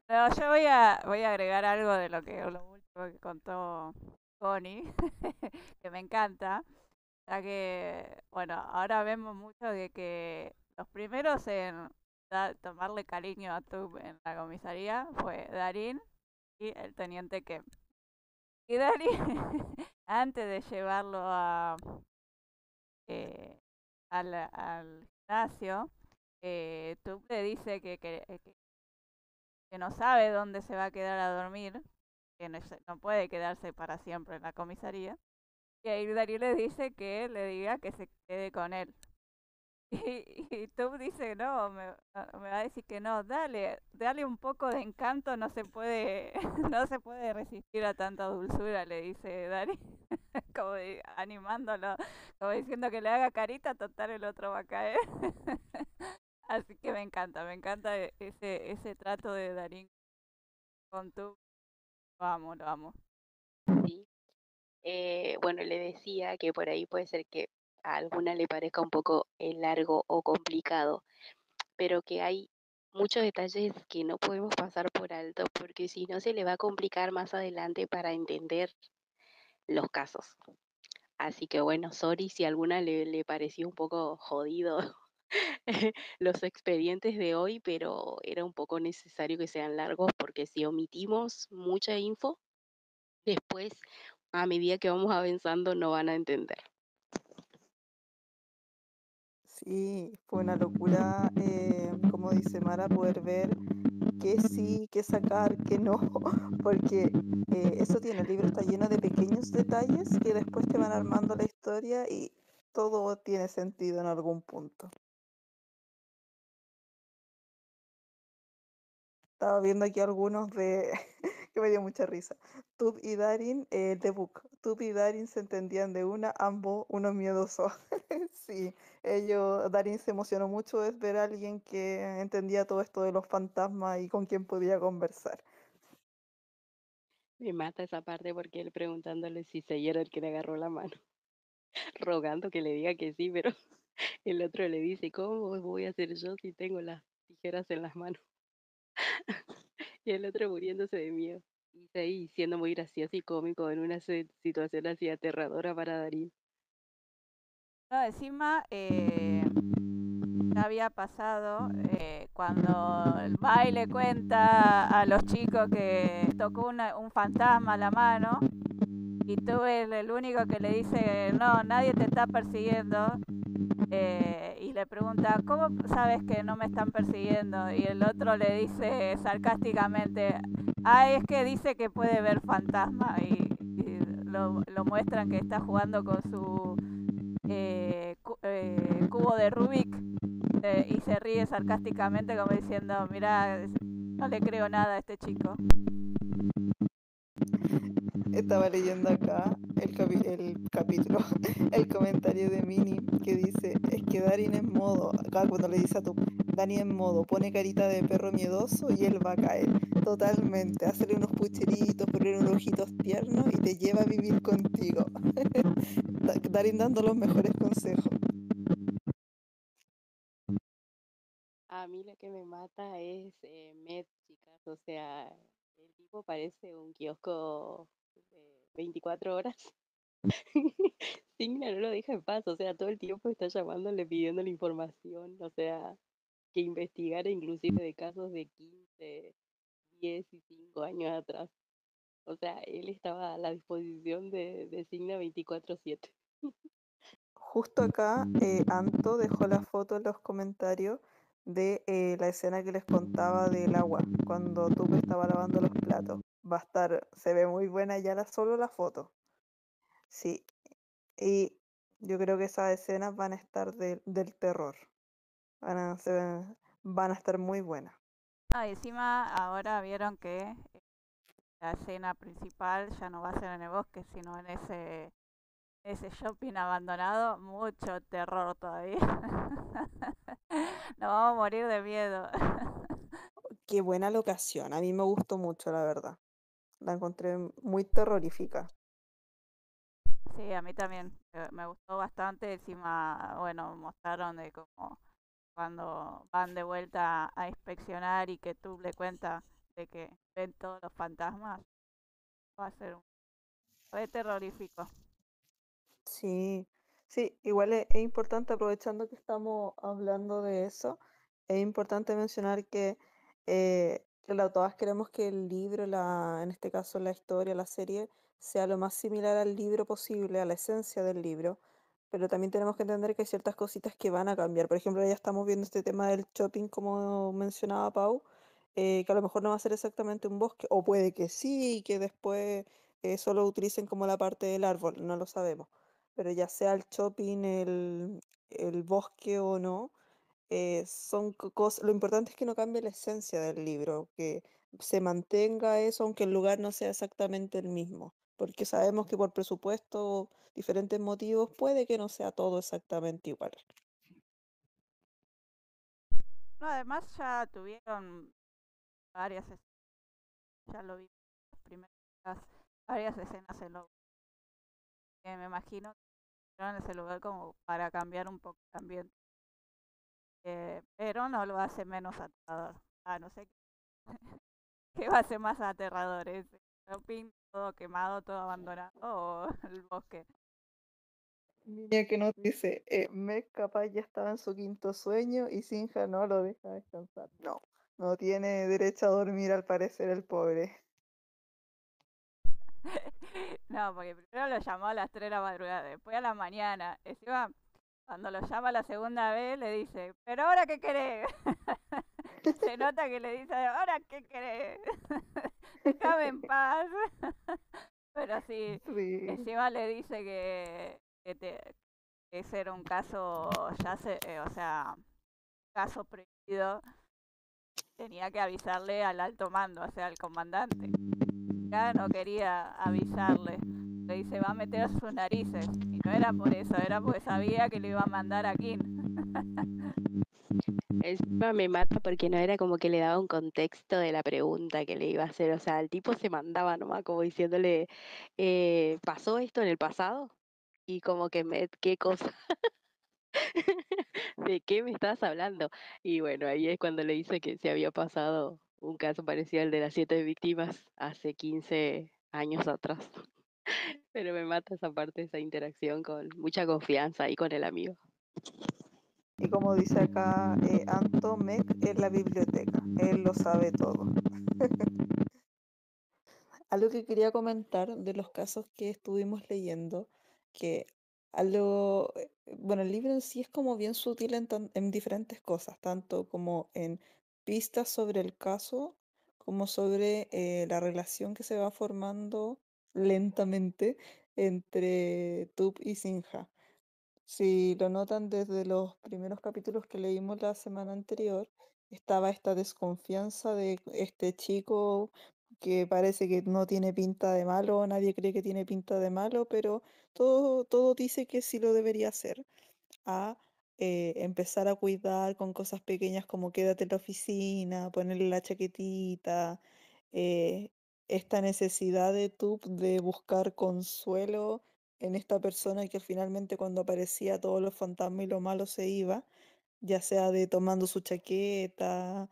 No, yo voy a agregar algo de lo último que contó Connie, que me encanta, ya que, bueno, ahora vemos mucho de que los primeros en tomarle cariño a Tub en la comisaría fue Darín y el teniente Kem. Y Darín, antes de llevarlo eh, al gimnasio, Tub le dice que no sabe dónde se va a quedar a dormir, que no puede quedarse para siempre en la comisaría. Y ahí Darío le dice que le diga que se quede con él. Y Tub dice, no, me va a decir que no, dale un poco de encanto, no se puede, no se puede resistir a tanta dulzura, le dice Darín, como animándolo, como diciendo que le haga carita, total el otro va a caer. Así que me encanta ese trato de Darín con Tub, lo amo, lo amo. ¿sí? Bueno, le decía que por ahí puede ser que a alguna le parezca un poco largo o complicado, pero que hay muchos detalles que no podemos pasar por alto, porque si no se le va a complicar más adelante para entender los casos. Así que bueno, sorry si a alguna le pareció un poco jodido los expedientes de hoy, pero era un poco necesario que sean largos porque si omitimos mucha info, después a medida que vamos avanzando no van a entender. Sí, fue una locura, como dice Mara, poder ver qué sí, qué sacar, qué no, porque eso tiene, el libro está lleno de pequeños detalles que después te van armando la historia y todo tiene sentido en algún punto. Estaba viendo aquí algunos de que me dio mucha risa. Tub y Darin, The Book. Tub y Darin se entendían de una, ambos unos miedosos. Sí, Darin se emocionó mucho de ver a alguien que entendía todo esto de los fantasmas y con quien podía conversar. Me mata esa parte porque él preguntándole si se era el que le agarró la mano, rogando que le diga que sí, pero el otro le dice, ¿cómo voy a hacer yo si tengo las tijeras en las manos? Y el otro muriéndose de miedo. Y ahí siendo muy gracioso y cómico en una situación así aterradora para Darín. No, encima ya había pasado cuando el baile cuenta a los chicos que tocó un fantasma a la mano y tú eres el único que le dice, no, nadie te está persiguiendo. Y le pregunta, ¿cómo sabes que no me están persiguiendo? Y el otro le dice sarcásticamente, ah, es que dice que puede ver fantasmas. Y lo muestran que está jugando con su cubo de Rubik y se ríe sarcásticamente como diciendo, mira, no le creo nada a este chico. Estaba leyendo acá el capítulo, el comentario de Mini que dice, es que Darin en modo, acá cuando le dice a tu, Dani en modo, pone carita de perro miedoso y él va a caer. Totalmente, hacerle unos pucheritos, poner unos ojitos tiernos y te lleva a vivir contigo. Darin dando los mejores consejos. A mí lo que me mata es Med, chicas. O sea, el tipo parece un kiosco de 24 horas. Signa no lo deja en paz. O sea, todo el tiempo está llamándole, pidiéndole información. O sea, que investigara inclusive de casos de 15, 10 y 5 años atrás. O sea, él estaba a la disposición de Signa 24/7. Justo acá, Anto dejó la foto en los comentarios de la escena que les contaba del agua, cuando Tupe estaba lavando los platos. Va a estar, se ve muy buena ya solo la foto. Sí, y yo creo que esas escenas van a estar del terror. Van a estar muy buenas. Ah, y encima ahora vieron que la escena principal ya no va a ser en el bosque, sino en ese shopping abandonado. Mucho terror todavía. Nos vamos a morir de miedo. Qué buena locación, a mí me gustó mucho, la verdad. La encontré muy terrorífica. Sí, a mí también me gustó bastante. Encima, bueno, mostraron de cómo cuando van de vuelta a inspeccionar y que tú le cuentas de que ven todos los fantasmas, va a ser un re terrorífico. Sí, sí, igual es importante, aprovechando que estamos hablando de eso, es importante mencionar que, claro, todas queremos que el libro, en este caso la historia, la serie, sea lo más similar al libro posible, a la esencia del libro, pero también tenemos que entender que hay ciertas cositas que van a cambiar. Por ejemplo, ya estamos viendo este tema del shopping, como mencionaba Pau, que a lo mejor no va a ser exactamente un bosque, o puede que sí, y que después solo utilicen como la parte del árbol, no lo sabemos, pero ya sea el shopping, el bosque o no, son cosas, lo importante es que no cambie la esencia del libro, que se mantenga eso aunque el lugar no sea exactamente el mismo, porque sabemos que por presupuesto o diferentes motivos puede que no sea todo exactamente igual. No, además ya tuvieron varias escenas, ya lo vi, las primeras, varias escenas en lo que me imagino que hicieron en ese lugar como para cambiar un poco el ambiente. Pero no lo hace menos aterrador. Ah, no sé qué va a ser más aterrador ese. Shopping todo quemado, todo abandonado o el bosque. Niña que nos dice, Meg capaz ya estaba en su quinto sueño y Sinja no lo deja descansar. No, no tiene derecho a dormir al parecer el pobre. No, porque primero lo llamó a las 3 de la madrugada, después a la mañana. Encima, cuando lo llama la segunda vez, le dice, ¿pero ahora qué querés? Se nota que le dice, ¿ahora qué querés? Déjame en paz. Pero sí, Sí. encima le dice que ese era un caso, o sea, caso prohibido. Tenía que avisarle al alto mando, o sea, al comandante. Ya no quería avisarle. Le dice, va a meter sus narices. Y no era por eso, era porque sabía que le iba a mandar a King. Encima me mata porque no era como que le daba un contexto de la pregunta que le iba a hacer. O sea, el tipo se mandaba nomás como diciéndole, ¿pasó esto en el pasado? Y como que ¿qué cosa? ¿De qué me estás hablando? Y bueno, ahí es cuando le dice que se había pasado un caso parecido al de las 7 víctimas hace 15 años atrás. Pero me mata esa parte, esa interacción con mucha confianza ahí con el amigo. Y como dice acá Anto, Meg es la biblioteca, él lo sabe todo. Algo que quería comentar de los casos que estuvimos leyendo, que bueno, el libro en sí es como bien sutil en diferentes cosas, tanto como en pistas sobre el caso, como sobre la relación que se va formando lentamente entre Tup y Sinja. Si lo notan desde los primeros capítulos que leímos la semana anterior, estaba esta desconfianza de este chico que parece que no tiene pinta de malo, nadie cree que tiene pinta de malo, pero todo dice que sí lo debería hacer, a empezar a cuidar con cosas pequeñas como quédate en la oficina, ponerle la chaquetita, eh, esta necesidad de tú de buscar consuelo en esta persona que finalmente cuando aparecía todos los fantasmas y lo malo se iba, ya sea de tomando su chaqueta,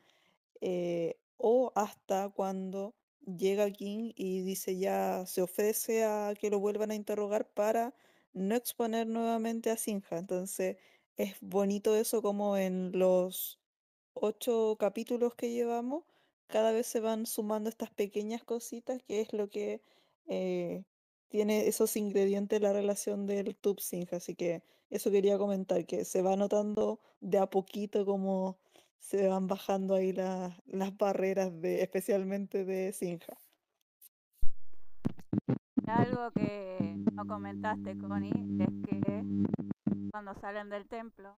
o hasta cuando llega King y dice ya, se ofrece a que lo vuelvan a interrogar para no exponer nuevamente a Sinja. Entonces es bonito eso como en los 8 capítulos que llevamos, cada vez se van sumando estas pequeñas cositas que es lo que eh, tiene esos ingredientes la relación del Tube Sinja. Así que eso quería comentar, que se va notando de a poquito como se van bajando ahí las barreras especialmente de Sinja. Algo que no comentaste, Connie, es que cuando salen del templo,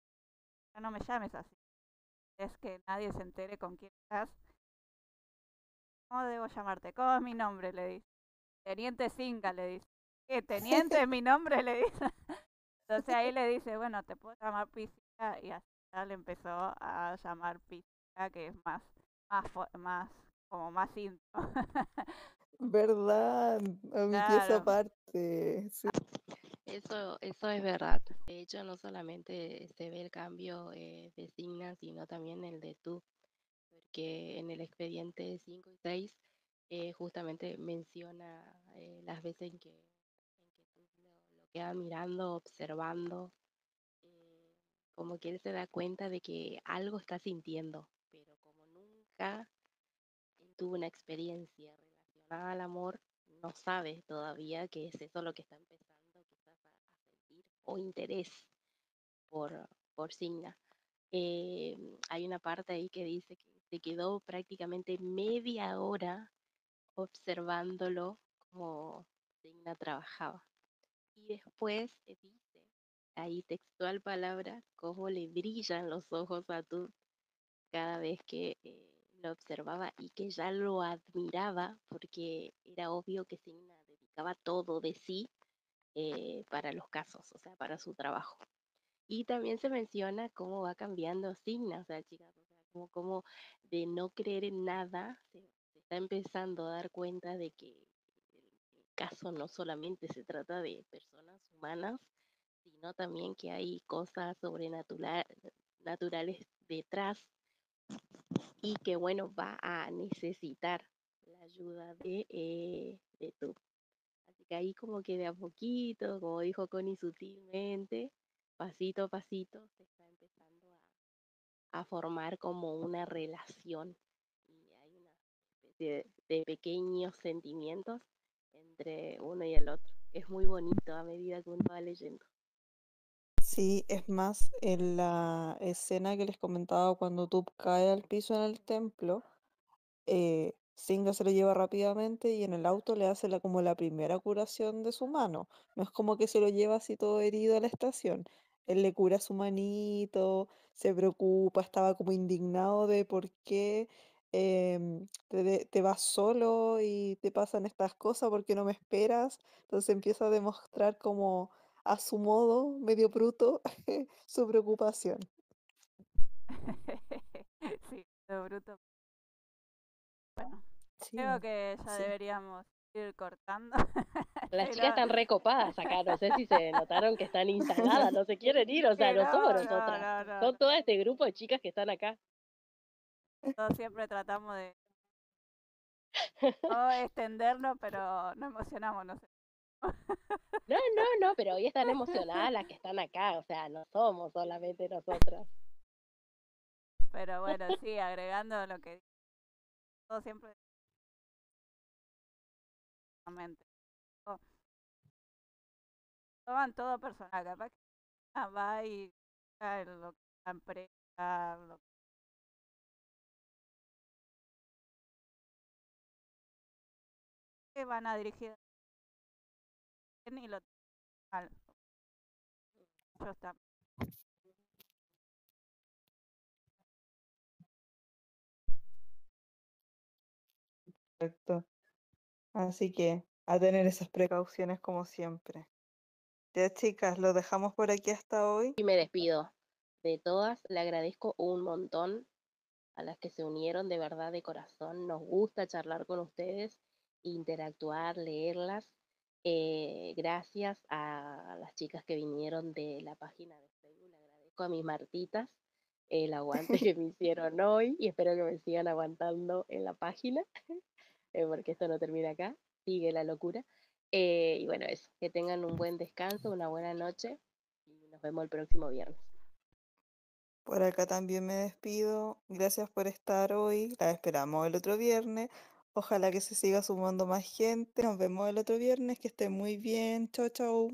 ya no me llames así. Es que nadie se entere con quién estás. ¿Cómo debo llamarte? ¿Cómo es mi nombre? Le dice. Teniente Singa, le dice. ¿Qué? ¿Teniente es mi nombre? Le dice. Entonces ahí le dice, bueno, te puedo llamar Pizzica. Y así ya le empezó a llamar Pizzica, que es más, como más íntimo. ¿Verdad? Omití esa Claro. parte. Sí. Eso es verdad. De hecho, no solamente se ve el cambio de Signa, sino también el de tú, porque en el expediente 5 y 6 justamente menciona las veces en que tú lo queda mirando, observando, eh, como que él se da cuenta de que algo está sintiendo, pero como nunca tuvo una experiencia relacionada al amor, no sabe todavía que es eso lo que está empezando quizás a sentir o interés por Signa. Eh, Hay una parte ahí que dice que se quedó prácticamente media hora observándolo como Signa trabajaba. Y después dice ahí textual palabra, cómo le brillan los ojos a Tut cada vez que lo observaba y que ya lo admiraba porque era obvio que Signa dedicaba todo de sí para los casos, o sea, para su trabajo. Y también se menciona cómo va cambiando Signa, o sea, chicas, o sea, como de no creer en nada, se está empezando a dar cuenta de que el caso no solamente se trata de personas humanas, sino también que hay cosas naturales detrás y que bueno, va a necesitar la ayuda de tu. Así que ahí como que de a poquito, como dijo Connie sutilmente, pasito a pasito, se está empezando a formar como una relación. Y hay una especie de pequeños sentimientos entre uno y el otro. Es muy bonito a medida que uno va leyendo. Sí, es más, en la escena que les comentaba cuando Tub cae al piso en el templo, Singa se lo lleva rápidamente y en el auto le hace como la primera curación de su mano. No es como que se lo lleva así todo herido a la estación. Él le cura su manito, se preocupa, estaba como indignado de por qué te vas solo y te pasan estas cosas, ¿por qué no me esperas? Entonces empieza a demostrar como a su modo, medio bruto, su preocupación. Sí, lo bruto. Bueno, creo Sí, que ya sí. deberíamos ir cortando. Las chicas Pero están recopadas acá, no sé si se notaron que están instaladas, no se quieren ir, o sea, sí, no somos no, no, nosotras, no, no, son no. todo este grupo de chicas que están acá. Todos siempre tratamos de no extendernos, pero no emocionamos, no sé. No, no, no, pero hoy están emocionadas las que están acá, o sea, no somos solamente nosotras. Pero bueno, sí, agregando lo que todo siempre mente. Toman todo personal, capaz que va y lo que la empresa, lo que van a dirigir y lo mal. Yo también. Perfecto. Así que a tener esas precauciones como siempre. Ya chicas, lo dejamos por aquí hasta hoy. Y me despido de todas, le agradezco un montón a las que se unieron de verdad de corazón. Nos gusta charlar con ustedes, interactuar, leerlas. Gracias a las chicas que vinieron de la página de Facebook. Le agradezco a mis martitas el aguante que me hicieron hoy y espero que me sigan aguantando en la página, porque esto no termina acá, sigue la locura. Y bueno, eso, que tengan un buen descanso, una buena noche y nos vemos el próximo viernes. Por acá también me despido. Gracias por estar hoy. La esperamos el otro viernes. Ojalá que se siga sumando más gente. Nos vemos el otro viernes. Que estén muy bien. Chau, chau.